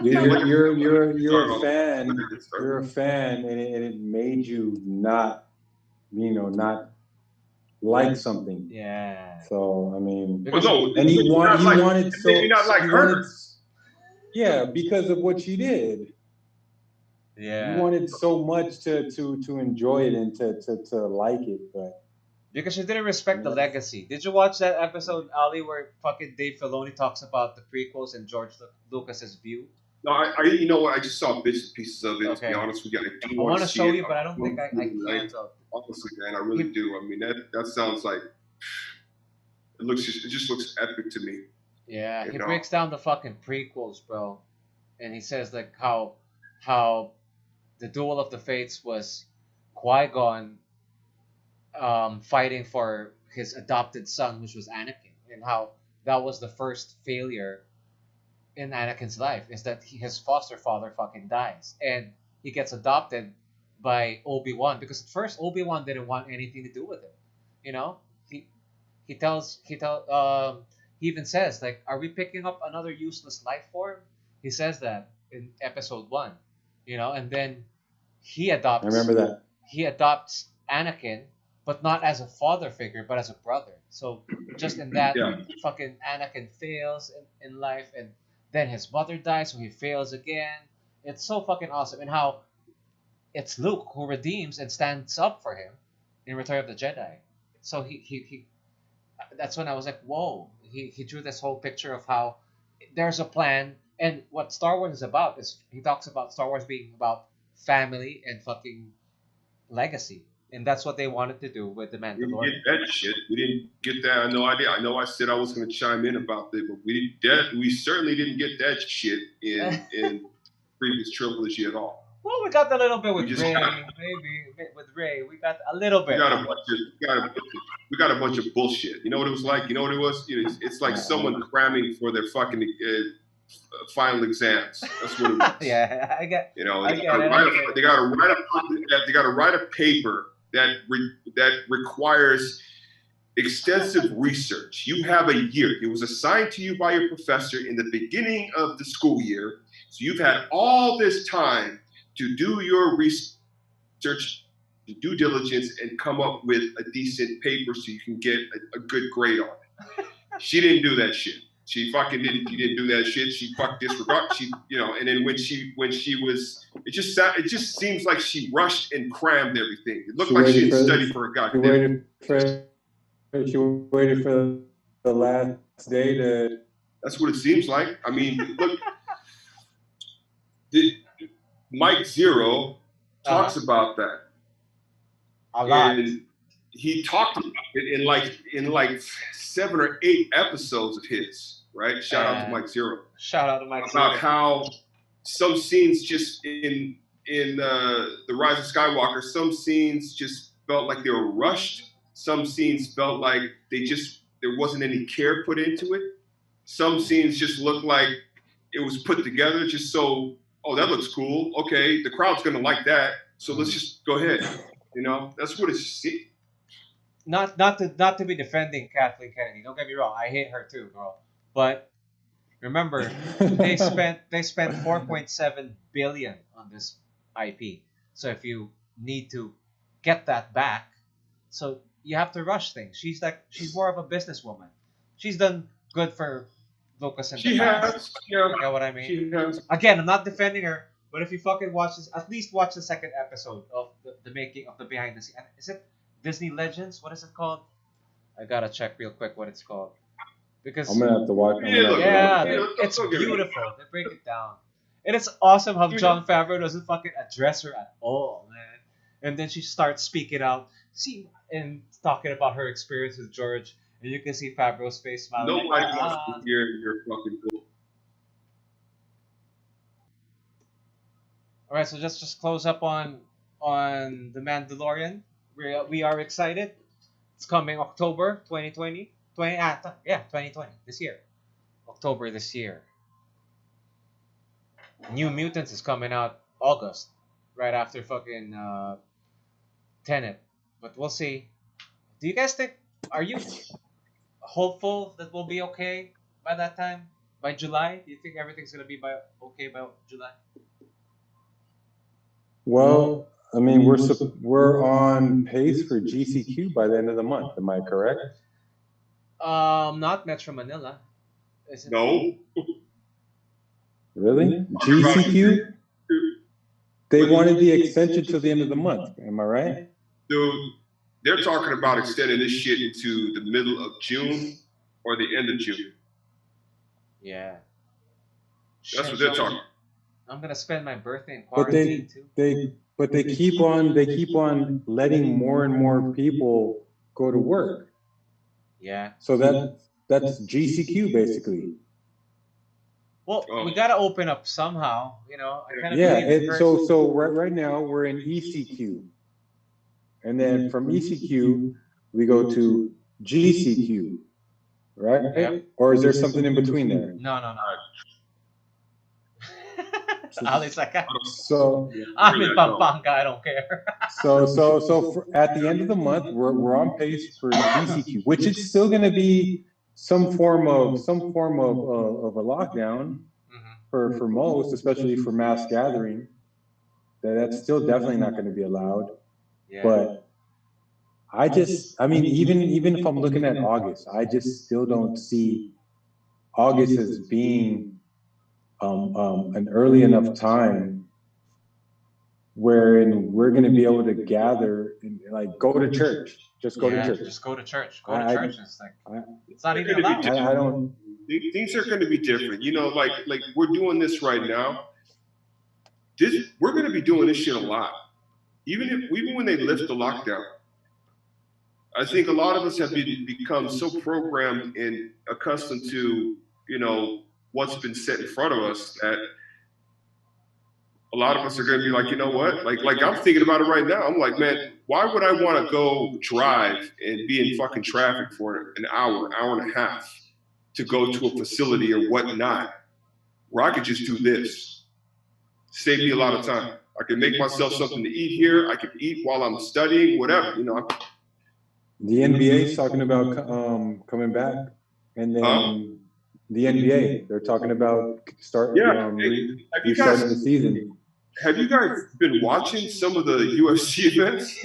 you're a fan. You're a fan, and it made you not like something. Yeah. So I mean, and you wanted so maybe not like her. Yeah, because of what she did. Yeah. You wanted so much to enjoy it and to like it, but because you didn't respect the legacy. Did you watch that episode, Ali, where fucking Dave Filoni talks about the prequels and George Lucas's view? No, you know what? I just saw bits and pieces of it. Okay. To be honest with you, I want to show you, but I don't think I can. Honestly, man, I really do. I mean, that sounds like it just looks epic to me. Yeah, he breaks down the fucking prequels, bro, and he says like how the Duel of the Fates was Qui-Gon fighting for his adopted son, which was Anakin, and how that was the first failure in Anakin's life, is that his foster father fucking dies, and he gets adopted by Obi-Wan, because at first Obi-Wan didn't want anything to do with him. You know, he even says like, "Are we picking up another useless life form?" He says that in episode 1, you know, and then he adopts. I remember that. He adopts Anakin, but not as a father figure, but as a brother. So just in that, fucking Anakin fails in life, and then his mother dies, so he fails again. It's so fucking awesome, and how it's Luke who redeems and stands up for him in Return of the Jedi. So he that's when I was like, whoa. He drew this whole picture of how there's a plan, and what Star Wars is about is he talks about Star Wars being about family and fucking legacy. And that's what they wanted to do with the Mandalorian. We didn't get that shit. We didn't get that. I had no idea. I know I said I was going to chime in about it, but we certainly didn't get that shit in previous trilogy at all. Well, we got a little bit with Rey, maybe with Rey. We got a little bit. We got a bunch of bullshit. You know what it was like? You know what it was? It's like someone cramming for their fucking final exams. That's what it was. Yeah, I get. You know, they got to write a paper that requires extensive research. You have a year. It was assigned to you by your professor in the beginning of the school year. So you've had all this time to do your research, due diligence, and come up with a decent paper so you can get a good grade on it. She didn't do that shit. She fucking didn't. She didn't do that shit. She fucked disregard. And then when she was, it just seems like she rushed and crammed everything. It looked like she didn't study for a goddamn. She waited for the last day to. That's what it seems like. I mean, look. Mike Zero talks about that. A lot. And he talked about it in like 7 or 8 episodes of his, right? Shout out to Mike Zero. Shout out to Mike Zero. About how some scenes just in The Rise of Skywalker, some scenes just felt like they were rushed. Some scenes felt like there wasn't any care put into it. Some scenes just looked like it was put together just so, oh, that looks cool. Okay, the crowd's gonna like that, so let's just go ahead. You know, that's what it's. Not to be defending Kathleen Kennedy. Don't get me wrong. I hate her too, girl. But remember, they spent 4.7 billion on this IP. So if you need to get that back, so you have to rush things. She's more of a businesswoman. She's done good for Lucas and she has. Yeah. You know what I mean? She has. Again, I'm not defending her, but if you fucking watch this, at least watch the second episode of the making of the behind the scenes. Is it Disney Legends? What is it called? I gotta check real quick what it's called. Because I'm gonna have to watch it. It's beautiful. They break it down. And it's awesome how Jon Favreau doesn't fucking address her at all, man. And then she starts speaking out, and talking about her experience with George. And you can see Favreau's face smiling. Nobody wants to hear your fucking bull. All right, so just close up on The Mandalorian. We are excited. It's coming October 2020. 2020 this year. October this year. New Mutants is coming out August, right after fucking Tenet. But we'll see. Do you guys think? Are you hopeful that we'll be okay by that time? By July? Do you think everything's gonna be okay by July? Well, I mean, we're on pace for GCQ by the end of the month. Am I correct? Not Metro Manila. Is it? No. Really? GCQ? They wanted the extension till the end of the month. Am I right? Dude, they're talking about extending this shit into the middle of June or the end of June. Yeah. That's what they're talking. I'm gonna spend my birthday in quarantine too. But they keep on letting more and more people go to work. Yeah. So that's GCQ basically. Well, we gotta open up somehow, you know. So right now we're in ECQ, and then from ECQ we go to GCQ, right? Yep. Or is there something in between there? No. Ali's like, I'm in Pampanga, I don't care. So at the end of the month, we're on pace for GCQ, which is still going to be some form of a lockdown for most, especially for mass gathering. That's still definitely not going to be allowed. Yeah. But I mean, even if I'm looking at August, I just still don't see August as being an early enough time wherein we're going to be able to gather and like go to church. Just go to church. Just go to church. Go to church. It's like it's not even allowed. I don't. Things are going to be different. You know, like we're doing this right now. We're going to be doing this shit a lot. Even when they lift the lockdown, I think a lot of us have become so programmed and accustomed to, you know, what's been set in front of us that a lot of us are going to be like, you know what? Like I'm thinking about it right now. I'm like, man, why would I want to go drive and be in fucking traffic for an hour and a half to go to a facility or whatnot, where I could just do this? Save me a lot of time. I can make myself something to eat here. I can eat while I'm studying, whatever, you know. The NBA is talking about coming back, and then the NBA, they're talking about restarting the season. Have you guys been watching some of the UFC events?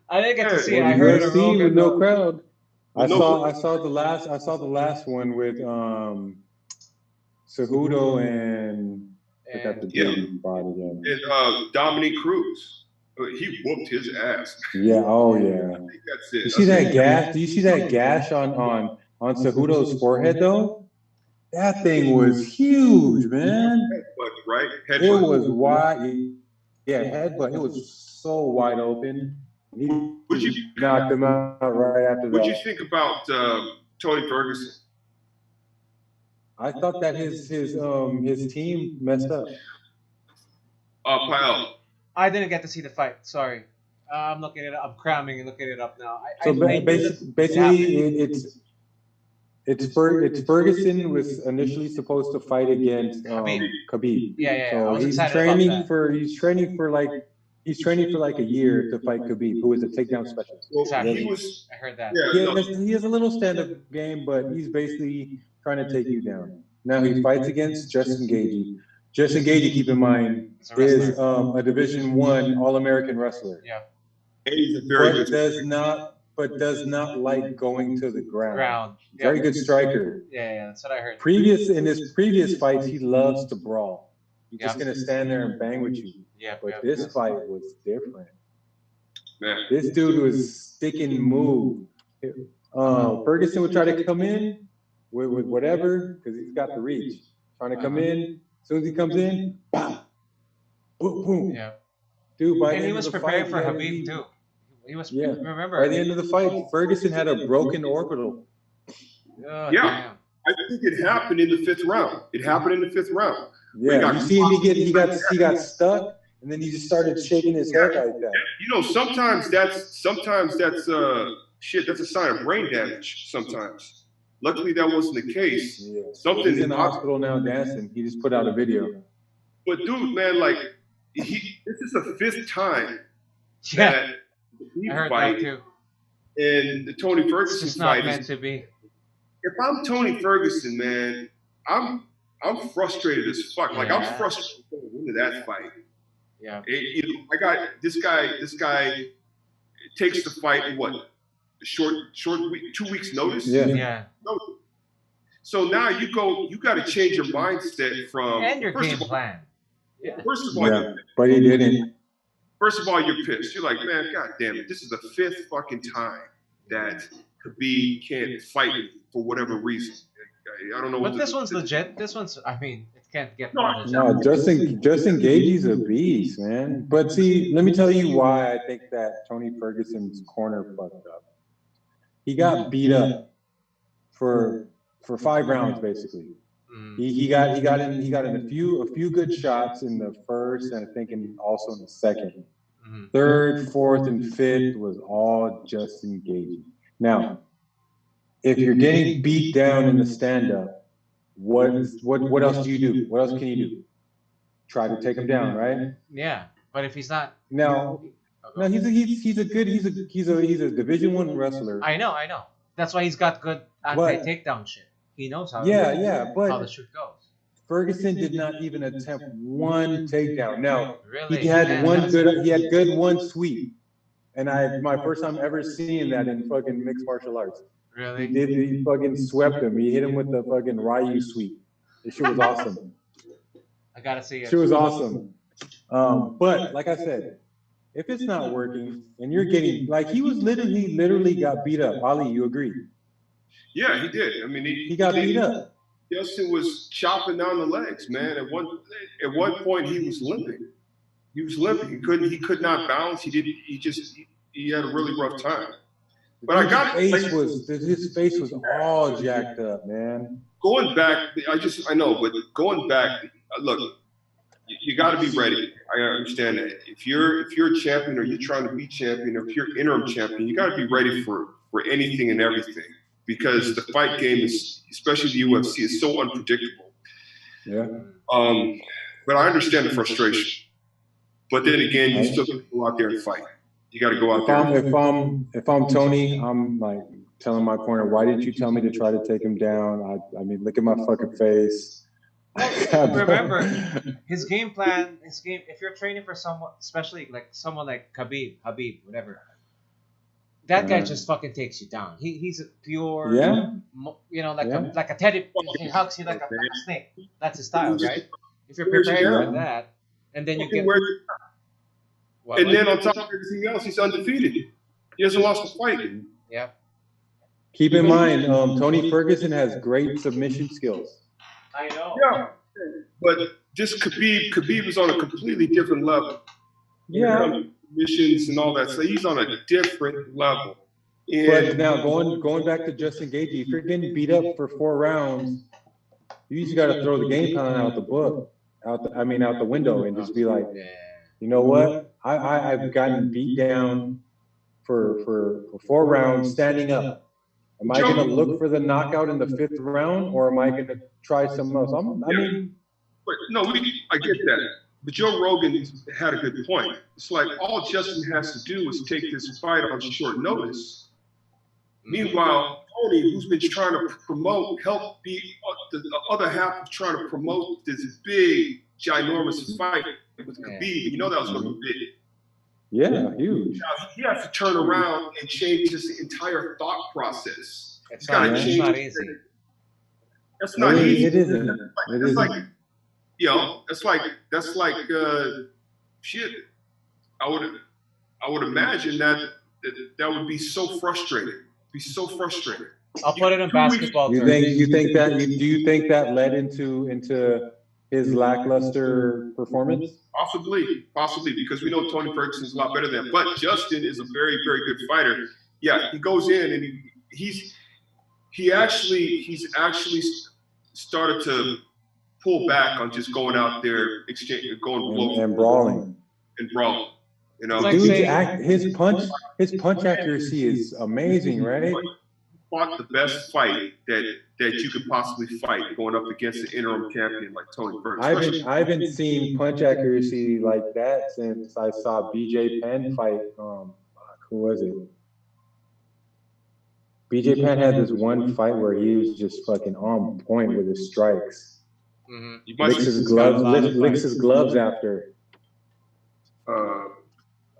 I didn't get to see it. I heard UFC with no crowd. I saw the last one with Cejudo and Dominique Cruz. He whooped his ass. Yeah. Oh yeah. I think that's it. You see that gash? Do you see that gash on Cejudo's forehead though? That thing was huge, man. Headbutt, right? It was wide. Yeah, headbutt. It was so wide open. He knocked him out right after that. What'd you think about Tony Ferguson? I thought that his team messed up. Pal. I didn't get to see the fight. Sorry. I'm looking it up. I'm cramming and looking it up now. Basically, it's Ferguson was initially supposed to fight against Khabib. Yeah. So he's training for like a year to fight Khabib, who is a takedown specialist. Exactly. I heard that. Yeah, he has a little stand-up game, but he's basically trying to take you down. Now he fights against Justin Gaethje. Justin Gaethje, keep in mind, is a Division I All-American wrestler. Yeah. And he's a very good does not like going to the ground. Yeah. Very good striker. Yeah, that's what I heard. In his previous fights, he loves to brawl. He's just gonna stand there and bang with you. Yeah. But this fight was different. Man. This dude was stick and move. Ferguson would try to come in with whatever, because he's got the reach. Trying to come in. As soon as he comes in, boom, boom, boom. Yeah. Dude, and he was preparing for Khabib too. He was. Remember. By the end of the fight, Ferguson had a broken orbital. Yeah. Damn. I think it happened in the fifth round. Yeah. You see him? He got stuck, and then he just started shaking his head like that. You know, sometimes that's shit. That's a sign of brain damage. Sometimes. Luckily, that wasn't the case. Yeah. He's in the hospital now dancing. He just put out a video. But dude, man, like, this is the fifth time that he I heard fight, that too. And the Tony Ferguson it's just fight not meant to be. If I'm Tony Ferguson, man, I'm frustrated as fuck. Like, I'm frustrated into that fight. Yeah. I got this guy takes the fight in what? Short week, 2 weeks notice. Yeah. So now you got to change your mindset from and your game plan. Yeah. First of all, but he didn't. First of all, you're pissed. You're like, man, god damn it, this is the 5th fucking time that Khabib can't fight me for whatever reason. I don't know. But this one's legit. This one's, I mean, it can't get more legit. No, Justin Gaethje's a beast, man. But see, let me tell you why I think that Tony Ferguson's corner fucked up. He got beat up for 5 rounds basically. He got in a few good shots in the first, and I think also in the second. 3rd, 4th, and 5th was all Justin Gaethje. Now, if you're getting beat down in the stand-up, what else do you do? What else can you do? Try to take him down, right? Yeah, but if he's not, no, he's a Division I wrestler. I know. That's why he's got good anti-takedown shit. He knows how. But how the shit goes. Ferguson did not even attempt one takedown. Now really? he had one sweep, and my first time ever seeing that in fucking mixed martial arts. Really? He fucking swept him. He hit him with the fucking Ryu sweep. This shit was awesome. I gotta see it. She was awesome. But like I said, if it's not working and you're getting he literally got beat up. Ali, you agree? Yeah, he did. I mean, he got beat up. Justin was chopping down the legs, man. At one point, he was limping. He could not balance. He had a really rough time. But his face was all jacked up, man. Going back, but going back, look, you got to be ready. I understand that. If you're a champion or you're trying to be champion, or if you're interim champion, you got to be ready for anything and everything, because the fight game is, especially the UFC, is so unpredictable. Yeah. But I understand the frustration. But then again, you still got to go out there and fight. You got to go out there. If I'm Tony, I'm like telling my corner, why didn't you tell me to try to take him down? I mean, look at my fucking face. Remember, his game plan, if you're training for someone, especially like someone like Habib, whatever, that guy just fucking takes you down. He's a pure, like a teddy, he hugs you like a snake. That's his style, right? If you're prepared for that, and then you get... And then on top of everything else, he's undefeated. He hasn't lost a fight. Yeah. Keep in mind, Tony Ferguson has great submission skills. I know. Yeah. But just Khabib is on a completely different level. Yeah. Missions and all that. So he's on a different level. And but now going back to Justin Gaethje, if you're getting beat up for 4 rounds, you just got to throw the game plan out the window, and just be like, you know what? I've gotten beat down for 4 rounds standing up. Am I going to look for the knockout in the 5th round, or am I going to try something else? I get that. But Joe Rogan had a good point. It's like all Justin has to do is take this fight on short notice. Meanwhile, Tony, who's been trying to help be the other half of trying to promote this big, ginormous fight with Khabib. You know that was going to be big. Yeah, huge. He has to turn around and change his entire thought process. It's not easy. That's not easy. It isn't. It's like, that's like shit. I would imagine that would be so frustrating. I'll put it in basketball. Do you think that led into his lackluster performance? Possibly, because we know Tony Ferguson is a lot better than him. But Justin is a very, very good fighter. Yeah, he goes in and he's actually started to pull back on just going out there, and brawling. You know, his punch accuracy is amazing, right? Fought the best fight that you could possibly fight, going up against an interim champion like Tony Ferguson. I haven't seen punch accuracy like that since I saw BJ Penn fight. Who was it? BJ Penn had this one fight where he was just fucking on point with his strikes. Mm-hmm. Licks his gloves after.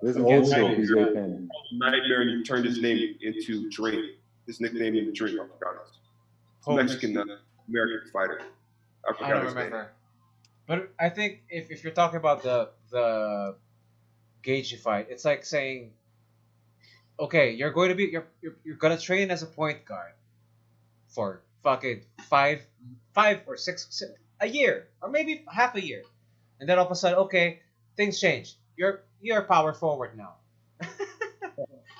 This is old school BJ Penn. Nightmare, and he turned his name into Dream. His nickname in the Dream, I forgot it. Mexican American fighter. I forgot his name. But I think if you're talking about the Gagey fight, it's like saying, okay, you're gonna train as a point guard for fucking five or a year, or maybe half a year, and then all of a sudden, okay, things change. You're a power forward now.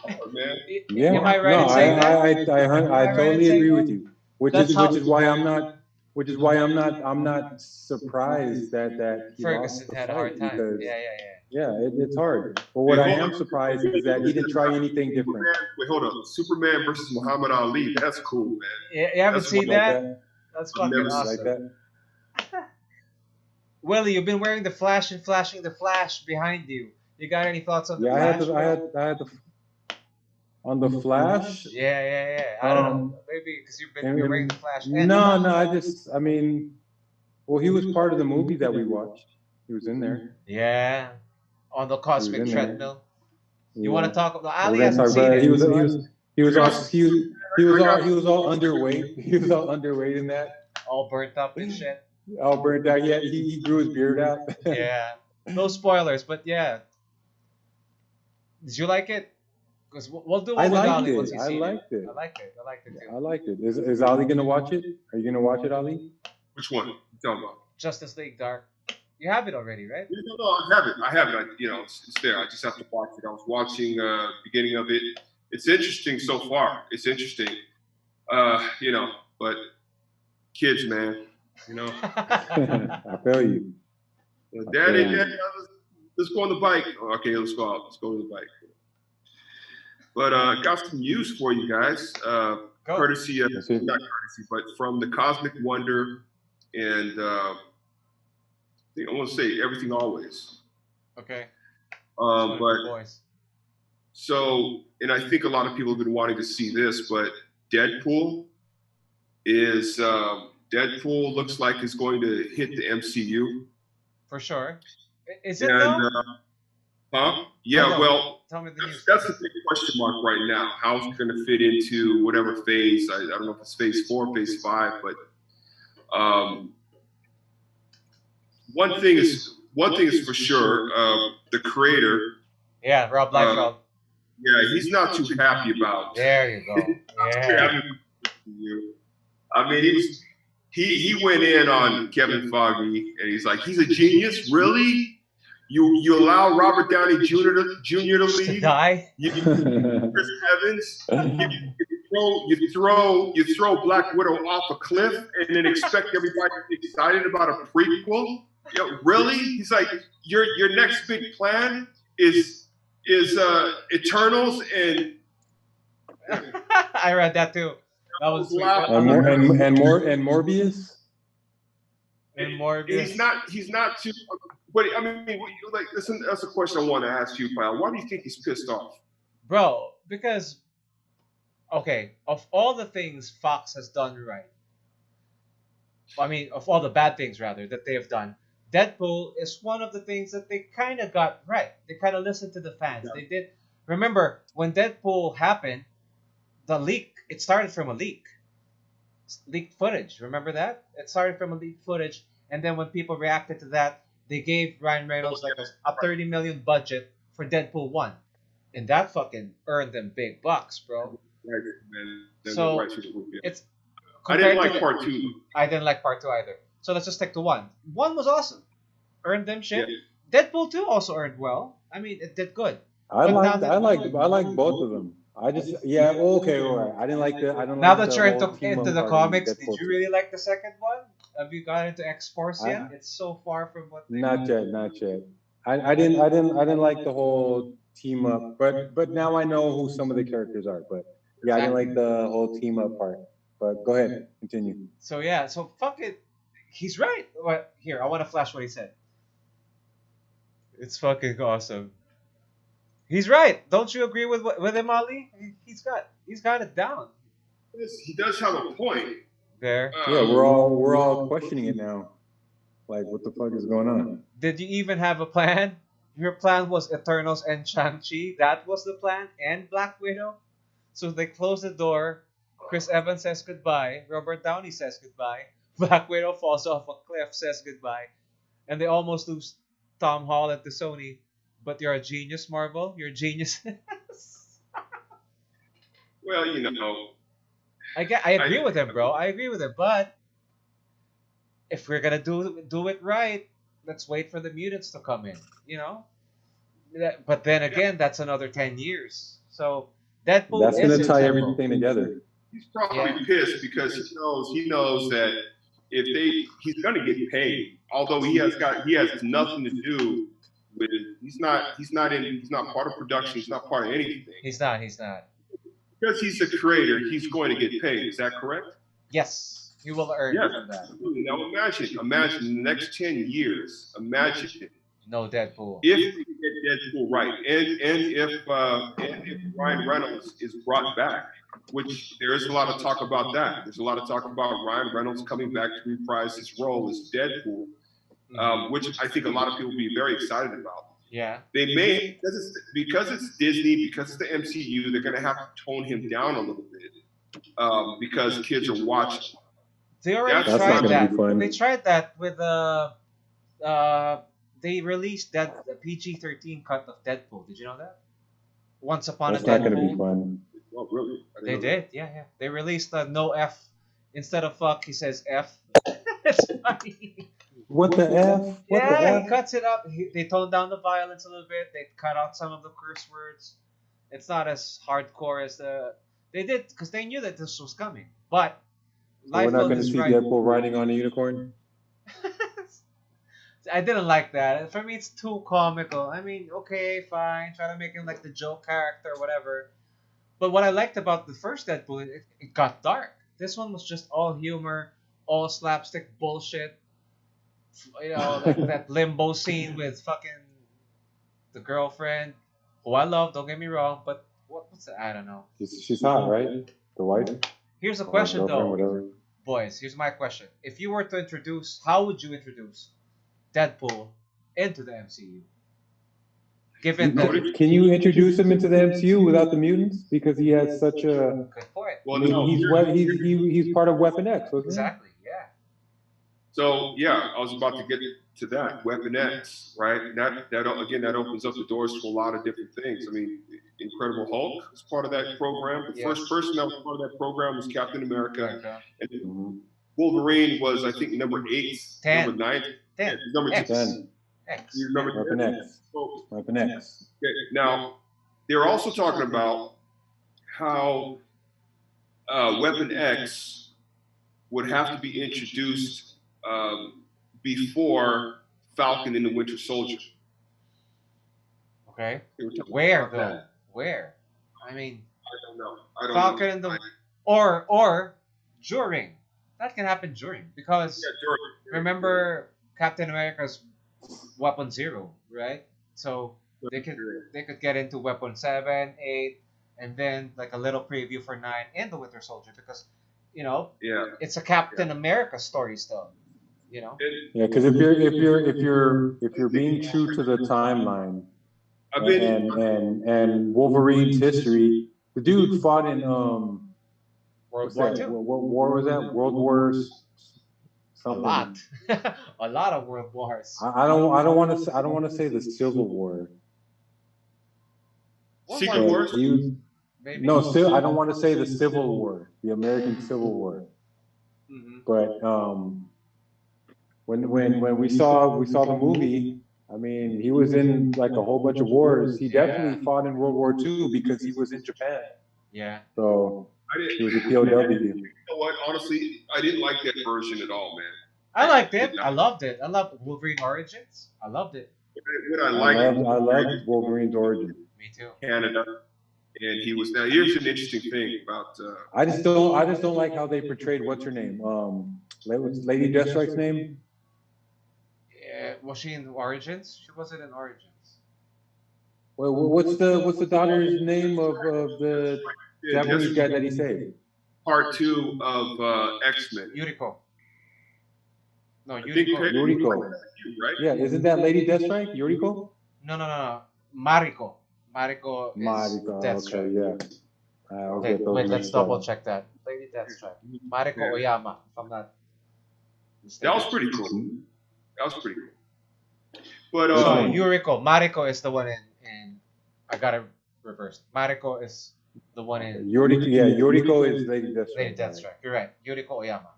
Oh, man. Yeah. Am I right in saying that? I totally agree with you. Which is why I'm not surprised that he Ferguson lost the had a fight hard time. because Yeah. it's hard. But what I am surprised is that he didn't try anything different. Wait, hold on. Superman versus Muhammad Ali. That's cool, man. You haven't seen that? Like That's fucking awesome. like that. Willie, you've been wearing the Flash and flashing the Flash behind you. You got any thoughts on the Yeah, Flash? I had the on the Flash. Yeah. I don't know. Maybe because you've been wearing the Flash. I mean, well, he was part of the movie that we watched. He was in there. Yeah. On the cosmic treadmill. You want to talk about Ali? Well, Hasn't seen it. he was all underweight. He was all underweight in that. All burnt up and shit. All burnt out. Yeah, he grew his beard out. Yeah. No spoilers, but yeah. Did you like it? Because we'll do one with Ali once you see it. I liked it. I liked it too. I liked it. Is Ali gonna watch it? Are you gonna watch it, Ali? Which one? Tell about. Justice League Dark. You have it already, right? No, I have it. It's there. I just have to watch it. I was watching beginning of it. It's interesting so far. It's interesting. But kids, man, I feel you. Daddy, let's go on the bike. Okay, let's go out. Let's go on the bike. But got some news for you guys. Courtesy of, not courtesy, but from the Cosmic Wonder and I want to say Everything Always. Okay. And I think a lot of people have been wanting to see this, but Deadpool looks like it's going to hit the MCU. For sure. Is it though? Yeah, well, tell me the news. That's the big question mark right now. How's it going to fit into whatever phase? I don't know if it's phase 4, phase 5, but one thing is for sure. The creator. Yeah, Rob Liefeld. Yeah, he's not too happy about. There you go. Yeah. I mean, he went in on Kevin Feige, and he's like, he's a genius, really. You allow Robert Downey Jr. to leave. To die. Chris Evans. You throw Black Widow off a cliff and then expect everybody to be excited about a prequel. Really? He's like, your next big plan is Eternals and. I read that too. That was sweet. And Morbius. And Morbius. He's not too. But I mean, like, listen, that's a question I want to ask you, pal. Why do you think he's pissed off? Bro, because, okay, of all the things Fox has done right, I mean, of all the bad things, rather, that they have done, Deadpool is one of the things that they kind of got right. They kind of listened to the fans. Yeah. They did. Remember, when Deadpool happened, the leak, it started from a leak. Leaked footage. Remember that? It started from a leaked footage, and then when people reacted to that, they gave Ryan Reynolds like a $30 million budget for Deadpool 1. And that fucking earned them big bucks, bro. Right, man. So, it's... I didn't like part 2. I didn't like part 2 either. So let's just stick to 1. 1 was awesome. Earned them shit. Yeah. Deadpool 2 also earned well. I mean, it did good. I like both of them. Okay, all right. I didn't like the. Now that you're into the comics, did you really like the second one? Have you got into X-Force yet? It's so far from what. Not yet. I didn't like the whole team up, but now I know who some of the characters are. But yeah, I didn't like the whole team up part. But go ahead, continue. So fuck it. He's right. Here, I want to flash what he said. It's fucking awesome. He's right. Don't you agree with him, Ali? He's got it down. He does have a point. There. Yeah, we're all questioning it now. Like, what the fuck is going on? Did you even have a plan? Your plan was Eternals and Shang-Chi. That was the plan, and Black Widow. So they close the door. Chris Evans says goodbye. Robert Downey says goodbye. Black Widow falls off a cliff, says goodbye. and they almost lose Tom Holland to Sony. But you're a genius, Marvel. You're a genius. Well, you know, I agree with him, bro. I agree with him. But if we're gonna do it right, let's wait for the mutants to come in. You know. But then again, that's another 10 years. So Deadpool that's is gonna tie integral. everything together. he's probably pissed because he knows that he's gonna get paid. Although he has nothing to do with it. He's not part of production. He's not part of anything. He's not. Because he's a creator, he's going to get paid. Is that correct? Yes, he will earn from that. Now imagine in the next 10 years. Imagine no Deadpool. If we get Deadpool right, and if Ryan Reynolds is brought back, which there is a lot of talk about that. There's a lot of talk about Ryan Reynolds coming back to reprise his role as Deadpool, which I think a lot of people will be very excited about. Yeah. They may, because it's Disney, because it's the MCU, they're going to have to tone him down a little bit because kids are watching. They already tried that. They tried that with they released the PG-13 cut of Deadpool. Did you know that? Once Upon a Deadpool. That's not going to be fun. Oh, really? They did, yeah. They released no F. Instead of fuck, he says F. It's funny. What the F? What the F? He cuts it up. They toned down the violence a little bit. They cut out some of the curse words. It's not as hardcore as they did because they knew that this was coming. But we're not going to see Deadpool riding on a unicorn. I didn't like that. For me, it's too comical. I mean, okay, fine. Try to make him like the joke character or whatever. But what I liked about the first Deadpool, it got dark. This one was just all humor, all slapstick bullshit. You know, like that limbo scene with fucking the girlfriend, who I love, don't get me wrong, but what's that? I don't know. She's hot, right? The wife? Here's a question, though. Whatever. Boys, here's my question. If you were to introduce, how would you introduce Deadpool into the MCU? Can you introduce him into the MCU without the mutants? Because he has such a... Good point. Well, he's part of Weapon X, wasn't he? Exactly, yeah. So, yeah, I was about to get to that. Weapon X, right? That opens up the doors to a lot of different things. I mean, Incredible Hulk was part of that program. The first person that was part of that program was Captain America. And Wolverine was, I think, number 8, 10. number 9. 10. Number 10. X. You remember Weapon X. Weapon X. Okay. Now, they're also talking about how Weapon X would have to be introduced before Falcon and the Winter Soldier. Okay. Where though? That. Where? I mean, I don't know. Falcon and the or during. That can happen during because remember Captain America's Weapon 0, right? So they could get into Weapon 7, 8, and then like a little preview for 9 and the Winter Soldier because it's a Captain America story still. You know? Yeah, because if you're being true to the timeline and Wolverine's history, the dude fought in World War II. What war was that? World Wars. Something. A lot of world wars. I don't want to say the Civil War. Secret Wars. No, I don't want to say the Civil War, the American Civil War. Mm-hmm. But when we saw the movie, I mean, he was in like a whole bunch of wars. He definitely fought in World War II because he was in Japan. Yeah. So he was a POW. You know what? Honestly, I didn't like that version at all, man. I liked it. I loved it. I loved Wolverine Origins. I loved it. I loved Wolverine's origin. Me too. Canada, and he was. Now here's an interesting thing about. I just don't like how they portrayed what's her name. What's Lady Deathstrike's name? Yeah, was she in Origins? She wasn't in Origins. Well, what's the daughter's name of the Japanese guy that he saved? Part 2 of X-Men. Yuriko. No, Yuriko. Right? Yeah, isn't that Lady Deathstrike? Yuriko? No. Mariko. Mariko is Deathstrike. Okay, yeah. Okay, wait, let's double check that. Lady Deathstrike. Mariko Oyama, if I'm not mistaken. That was pretty cool. But so Mariko is the one in I got it reversed. Mariko is the one in Yoriko is Lady Deathstrike. Lady Deathstrike. You're right. Yuriko Oyama.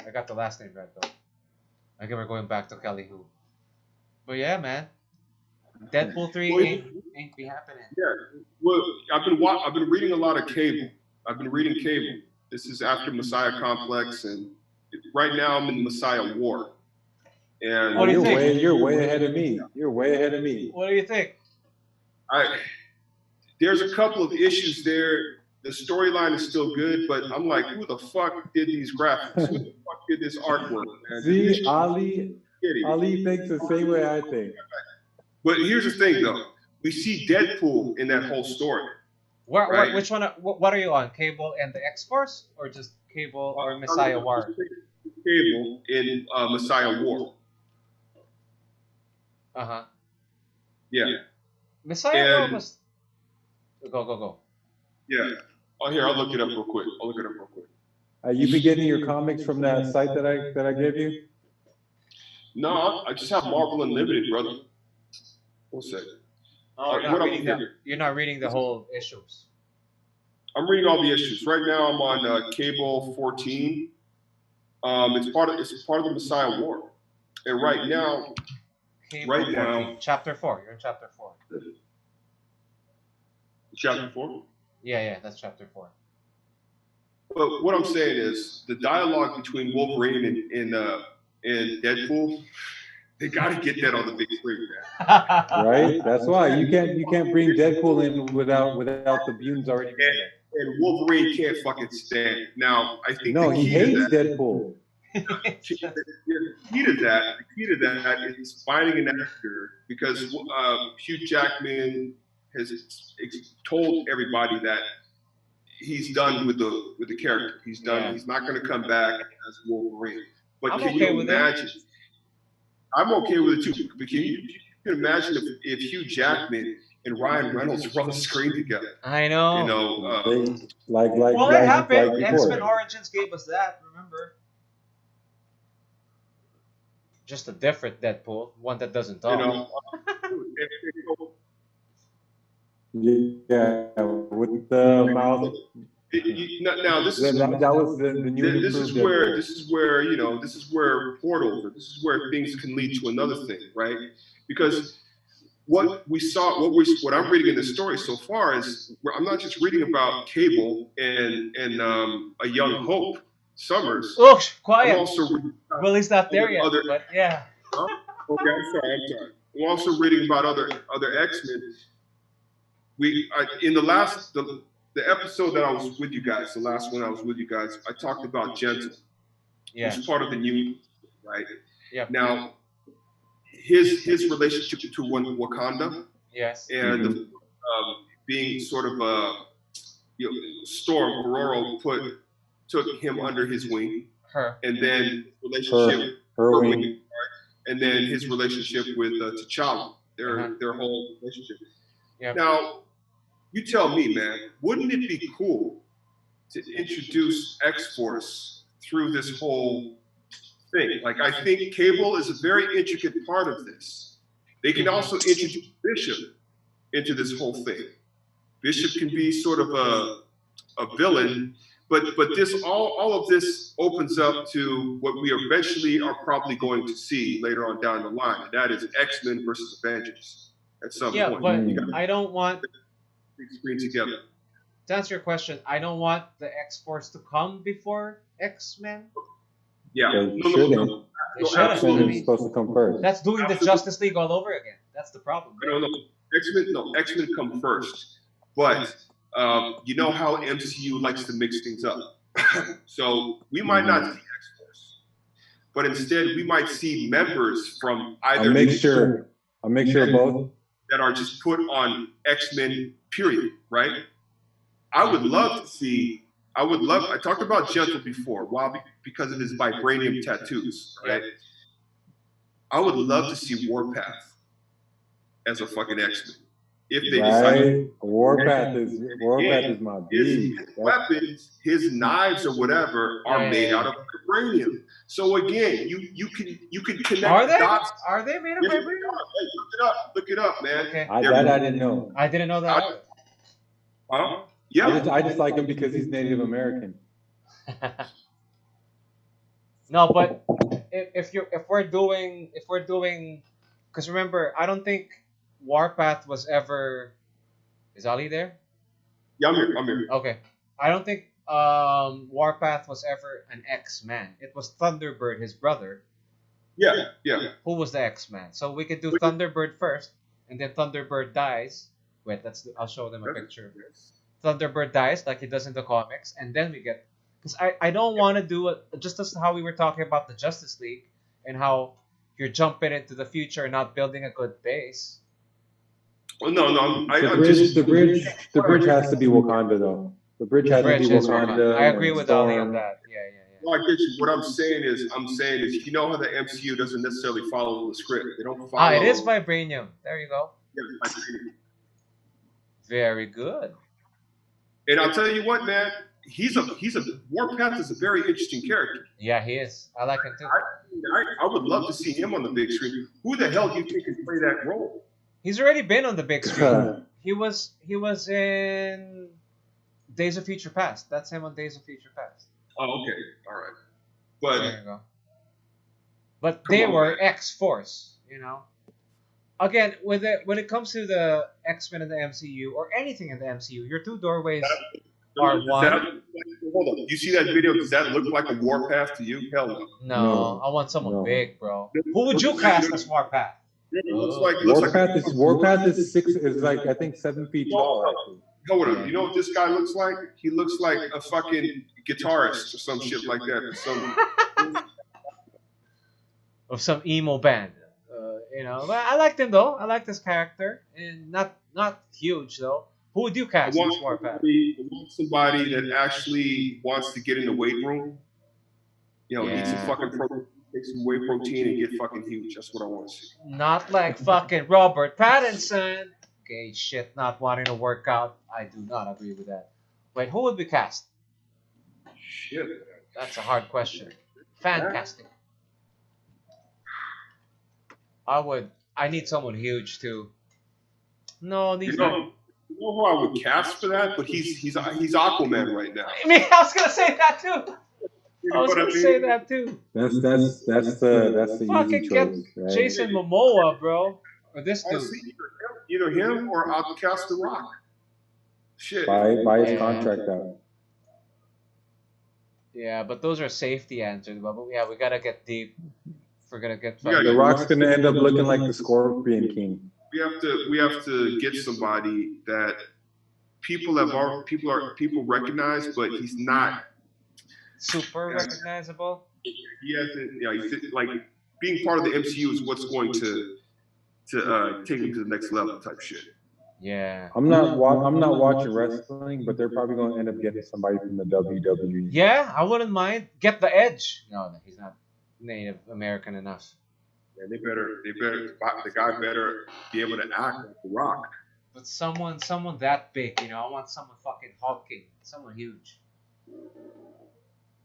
I got the last name right though. I think we're going back to Kelly Hu. But yeah, man. Deadpool 3 ain't be happening. Yeah. Well, I've been reading a lot of Cable. I've been reading Cable. This is after Messiah Complex, and right now I'm in Messiah War. And what do you think? You're way ahead of me. You're way ahead of me. What do you think? There's a couple of issues there. The storyline is still good, but I'm like, who the fuck did these graphics? Who the fuck did this artwork, man? See, Ali thinks the same way I think. But here's the thing, though. We see Deadpool in that whole story. Right? Which one? What are you on? Cable and the X-Force, or just Cable or Messiah War? Cable in Messiah War. Yeah. Messiah War was. Go. Yeah. Oh, here, I'll look it up real quick. You been getting your comics from that site that I gave you? No, I just have Marvel Unlimited, brother. One second. Oh, you're not reading the whole issues. I'm reading all the issues. Right now, I'm on Cable 14. It's part of the Messiah War, and right now, Chapter 4. You're in Chapter 4. Chapter 4. Yeah, that's Chapter 4. But what I'm saying is the dialogue between Wolverine and Deadpool. They got to get that on the big screen, man. Right? That's why you can't bring Deadpool in without the Bunes already being there. And Wolverine can't fucking stand it. Now, I think he hates Deadpool. The key to that is finding an actor, because Hugh Jackman has told everybody that he's done with the character. He's done. Yeah. He's not going to come back as Wolverine. But can you imagine? I'm okay with it too. But you can imagine if Hugh Jackman and Ryan Reynolds were on the screen together. I know. You know, it happened. X-Men Origins gave us that. Remember? Just a different Deadpool, one that doesn't talk. Yeah, with the mouth. Now this is where portals, this is where things can lead to another thing, right? Because what I'm reading in the story so far is I'm not just reading about Cable and a young Hope Summers. Oh, quiet. Willie's not there yet. But yeah. Okay, I'm sorry. I'm also reading about other X-Men. The episode that I was with you guys, the last one I was with you guys, I talked about Gentle. Yeah. He's part of the new, right? Yeah. Now, his relationship to Wakanda. Yes. And being sort of Storm Aurora took him under his wing. Her. And then relationship her wing. Right? And then his relationship with T'Challa, their whole relationship. Yeah. Now, you tell me, man, wouldn't it be cool to introduce X-Force through this whole thing? Like, I think Cable is a very intricate part of this. They can also introduce Bishop into this whole thing. Bishop can be sort of a villain, but this all of this opens up to what we eventually are probably going to see later on down the line, and that is X-Men versus Avengers at some point. Yeah, but I don't want big screen together. To answer your question, I don't want the X-Force to come before X-Men. Yeah, no. X-Men is supposed to come first. That's doing the Justice League all over again. That's the problem. No. X-Men come first, but you know how MCU likes to mix things up. So we might not see X-Force, but instead we might see members from either. I'll make sure of both. That are just put on X-Men, period, right? I talked about Gentle before, because of his vibranium tattoos, right? I would love to see Warpath as a fucking X-Men. If they decide Warpath is my beat. His weapons, his knives or whatever are made out of vibranium. So again, you can connect Are they? dots. Are they made of vibranium? Look it up, man. Okay. I didn't know. I didn't know that. Yeah. I just like him because he's Native American. No, but if we're doing, because remember, I don't think Warpath was ever. Is Ali there? Yeah, I'm here. Okay, I don't think Warpath was ever an X-Man. It was Thunderbird, his brother. Yeah. Who was the X-Man? So we could do Thunderbird first, and then Thunderbird dies. Wait, I'll show them a picture. Thunderbird dies like he does in the comics, and then we get. Because I don't want to do it just as how we were talking about the Justice League and how you're jumping into the future and not building a good base. Well, no. The bridge has to be Wakanda, though. The bridge has to be Wakanda. I agree with Ali on that. Yeah. Well, I get you. What I'm saying is, you know how the MCU doesn't necessarily follow the script. They don't follow. It is Vibranium. There you go. Yeah, very good. And I'll tell you what, man. Warpath is a very interesting character. Yeah, he is. I like him too. I would love to see him on the big screen. Who the hell do you think can play that role? He's already been on the big screen. He was in Days of Future Past. That's him on Days of Future Past. Oh, okay. All right. But there you go. But they were X-Force, you know. Again, when it comes to the X-Men in the MCU or anything in the MCU, your two doorways are one. Hold on. You see that video? Does that look like a Warpath to you? Hell no. No, I want someone big, bro. Who would you cast as Warpath? Warpath is like, I think, 7 feet tall. Hold on. You know what this guy looks like? He looks like a fucking guitarist or some shit like that. Of some emo band. You know, but I liked him though. I like this character, and not huge though. Who would you cast as Warpath? Somebody that actually wants to get in the weight room. You know, eat some fucking protein, take some whey protein, and get fucking huge. That's what I want to see. Not like fucking Robert Pattinson. Okay, shit, not wanting to work out. I do not agree with that. Wait, who would we cast? Shit. That's a hard question. Fan casting. I need someone huge too. No, these are. You know who I would cast for that? But he's Aquaman right now. I mean, I was gonna say that too. I was gonna say that too. That's the fucking easy get choice, right? Jason Momoa, bro, or this dude. Either him or I'll cast The Rock. Shit. Buy his contract out. Yeah, but those are safety answers. But yeah, we gotta get deep. If we're gonna get. The Rock's gonna end up looking like the Scorpion King. We have to get somebody that people recognize, but he's not super recognizable. He hasn't. Yeah, he's like being part of the MCU is what's going to take him to the next level type shit. Yeah. I'm not watching wrestling, but they're probably going to end up getting somebody from the WWE. Yeah, I wouldn't mind. Get the Edge. No, he's not Native American enough. Yeah, the guy better be able to act like The Rock. But someone that big, you know, I want someone fucking hulking, someone huge.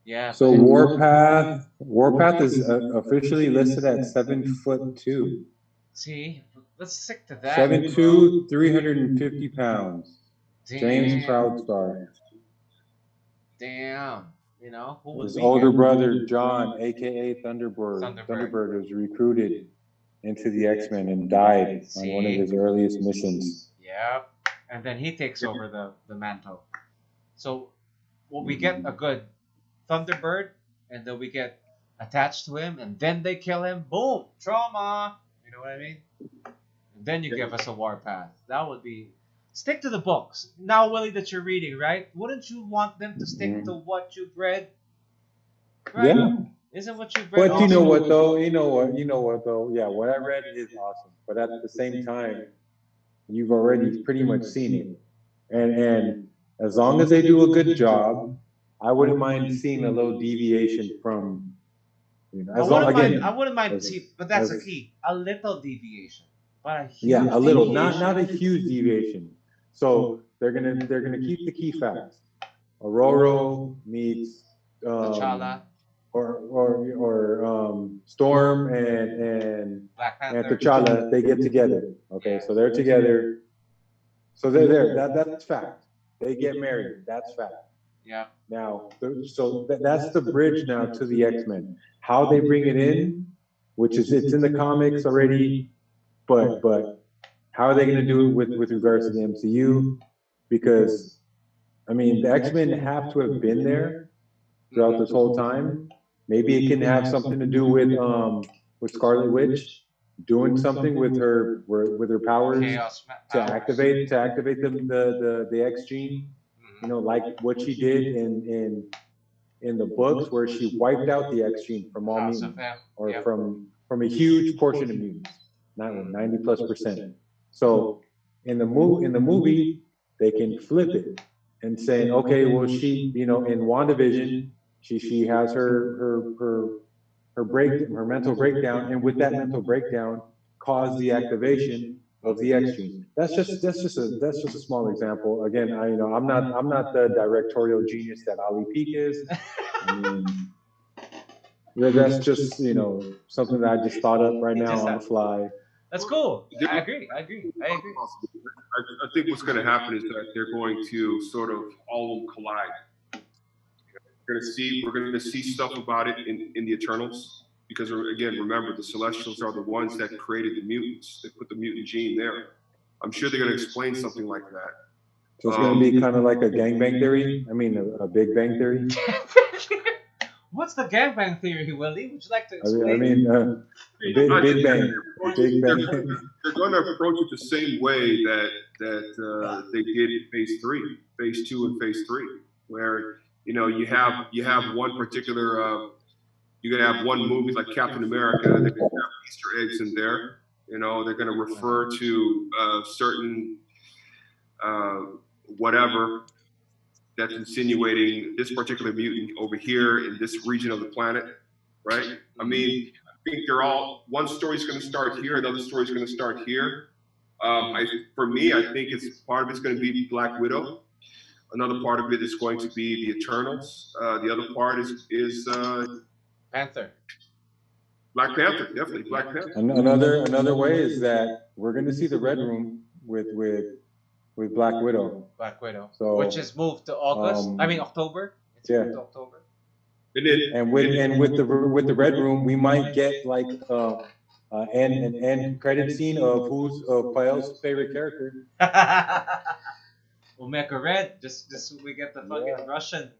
Yeah. So Warpath is officially listed at 7'2". See, let's stick to that. 7'2", 350 pounds. Damn. James Proudstar. Damn. You know, who his older brother John, aka Thunderbird. Thunderbird was recruited into the X-Men and died on one of his earliest missions. Yeah, and then he takes over the mantle. So, we get a good Thunderbird, and then we get attached to him, and then they kill him. Boom, trauma. You know what I mean? And then you give us a Warpath. That would be. Stick to the books. Now, Willie, that you're reading, right? Wouldn't you want them to stick to what you've read? Right? Yeah. Isn't what you've read? But you know what though? Yeah, what I read is awesome. But at the same time, you've already pretty much seen it. And as long as they do a good job, I wouldn't mind seeing a little deviation from, you know, I wouldn't mind but that's a key. A little deviation. But a huge a little, not a huge deviation. So they're gonna keep the key facts. Aurora meets T'Challa. Storm and T'Challa, they get together. Okay, so they're together. So they're there. That's fact. They get married. That's fact. Yeah. Now, so that's the bridge now to the X-Men. How they bring it in, which is it's in the comics already, but how are they going to do it with regards to the MCU? Because I mean, the X-Men have to have been there throughout this whole time. Maybe it can have something to do with Scarlet Witch doing something with her powers to activate the X gene. You know, like what she did in the books, where she wiped out the X gene from all mutants, or from a huge portion of mutants, 90+%. So in the movie, they can flip it and say, okay, well, she, you know, in WandaVision, she has her mental breakdown, and with that mental breakdown, caused the activation of the X gene. That's just a small example. Again, I'm not the directorial genius that Ali Peak is. I mean, that's just something that I just thought up right now on the fly. That's cool. I agree. I think what's going to happen is that they're going to sort of all collide. We're going to see stuff about it in the Eternals. Because again, remember, the Celestials are the ones that created the mutants. They put the mutant gene there. I'm sure they're going to explain something like that. So it's going to be kind of like a gangbang theory? I mean, a Big Bang Theory? What's the gangbang theory, Willie? Would you like to explain? I mean, Big Bang. Big Bang. They're going to approach it the same way that they did in Phase 3, Phase 2 and Phase 3, where, you have one particular... You're going to have one movie like Captain America. They're going to have Easter eggs in there. They're going to refer to certain whatever that's insinuating this particular mutant over here in this region of the planet, right? I mean, I think they're all, one story's going to start here, another story's going to start here. For me, I think part of it's going to be Black Widow. Another part of it is going to be the Eternals. The other part is Panther. Black Panther, definitely Black Panther. Another way is that we're going to see the Red Room with Black Widow. Black Widow. So, which is moved to August. October. It's moved to October. And with the Red Room, we might get like an end credit scene of who's Pael's favorite character. Omega Red. Just we get the fucking Russian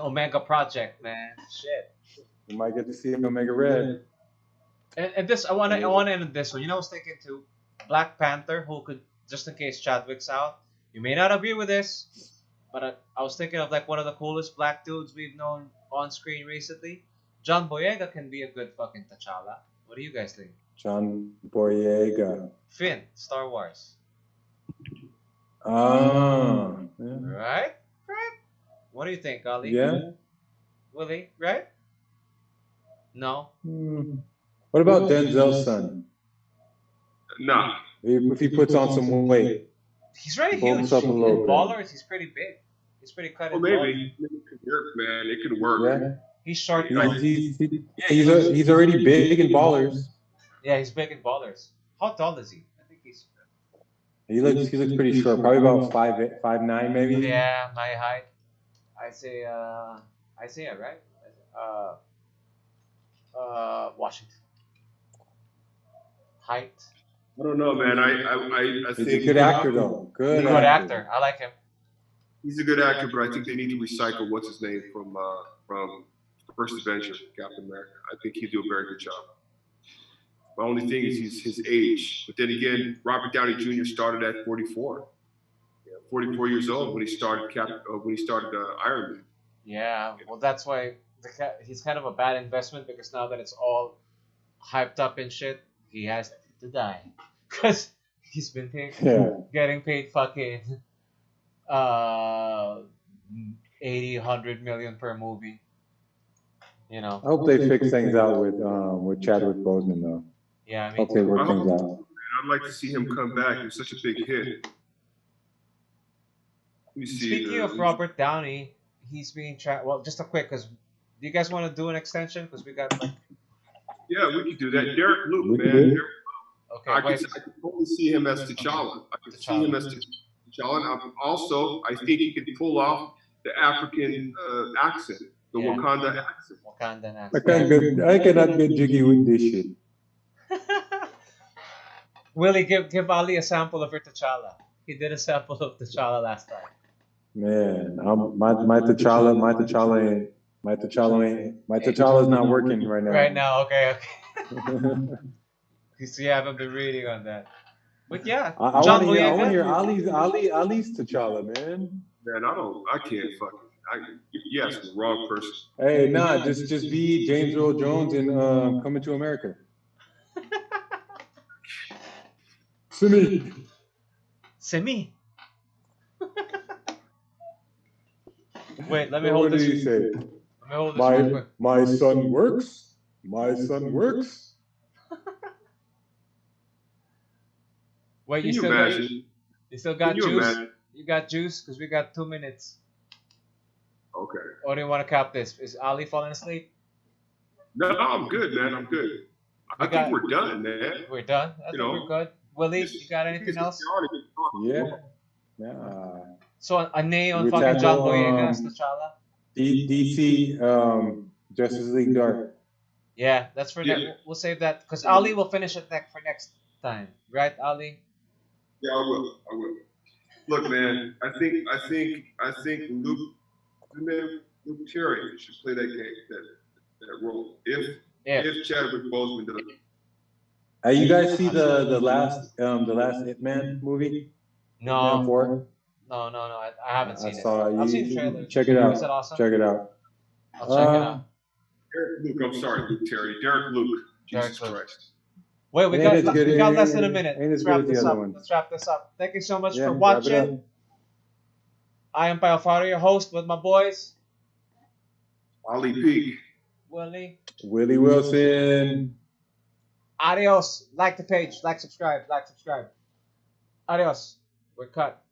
Omega project, man. Shit. We might get to see Omega Red. And this, I want to end this one. I was thinking too, Black Panther, who could, just in case Chadwick's out. You may not agree with this, but I was thinking of like one of the coolest black dudes we've known on screen recently. John Boyega can be a good fucking T'Challa. What do you guys think? John Boyega. Finn, Star Wars. Yeah. Right? What do you think, Ali? Yeah. Willie, right? No. What about Denzel's son? No. If he puts on some weight. He's really huge. In Ballers, he's pretty big. He's pretty cut. Well, maybe it could work, man. It could work. Yeah. He's short. He's already big in Ballers. Yeah, he's big in Ballers. How tall is he? I think he looks pretty short. Probably about 5'9", maybe. Yeah, my height. Isaiah, right? Washington. Height. I don't know, man. I think he's a good actor, though. Good actor. I like him. He's a good actor, but I think they need to recycle what's his name from First Adventure, Captain America. I think he'd do a very good job. My only thing is his age. But then again, Robert Downey Jr. started at 44. 44 years old when he started Iron Man. Yeah, well, that's why he's kind of a bad investment, because now that it's all hyped up and shit, he has to die, because he's been getting paid fucking 80, 100 million per movie. I hope they fix things out with Chadwick Boseman, though. Yeah, I hope they work things out. I'd like to see him come back. He was such a big hit. Speaking of Robert Downey, he's being well, just a quick, because Do you guys want to do an extension? Because we got like. Yeah, we can do that. Derek Luke, man. Okay, I can totally see him as T'Challa. I can see him as T'Challa. And I think he can pull off the African accent, the Wakanda accent. Wakandan accent. I cannot get jiggy with this shit. Willie, give Ali a sample of your T'Challa. He did a sample of T'Challa last time. Man, my T'Challa's not working right now. Right now, okay. So you haven't been reading on that. But yeah, I want to hear Ali's T'Challa, man. Man, I can't fucking. You asked the wrong person. Hey, nah, just be James Earl Jones in Coming to America. Simi. Wait, let me hold this. What did he say? Let me hold this real quick. My son works. My son works. Wait, you still got juice? You got juice? Because we got 2 minutes. Okay. Or do you want to cap this? Is Ali falling asleep? No, I'm good, man. I'm good. I think we're done, man. We're done? I think we're good. Willie, you got anything else? Yeah. So a nay on fucking John Boyega's T'Challa? DC Justice League Dark. Yeah, that's for next. We'll save that because Ali will finish it for next time, right, Ali? Yeah, I will. Look, man, I think Luke Terry should play that role if Chadwick Boseman does. Hey, you guys see the last Ip Man movie? No. No, I haven't seen it. I've seen trailers. Check it out. Is it awesome? Check it out. I'll check it out. Derek Luke, I'm sorry, Luke Terry. Derek Luke. Jesus Christ. Wait, we got less than a minute. Let's wrap this up. Thank you so much for watching. I am Payofaro, your host, with my boys. Ali Peak. Willie Wilson. Adios. Like the page. Like, subscribe. Adios. We're cut.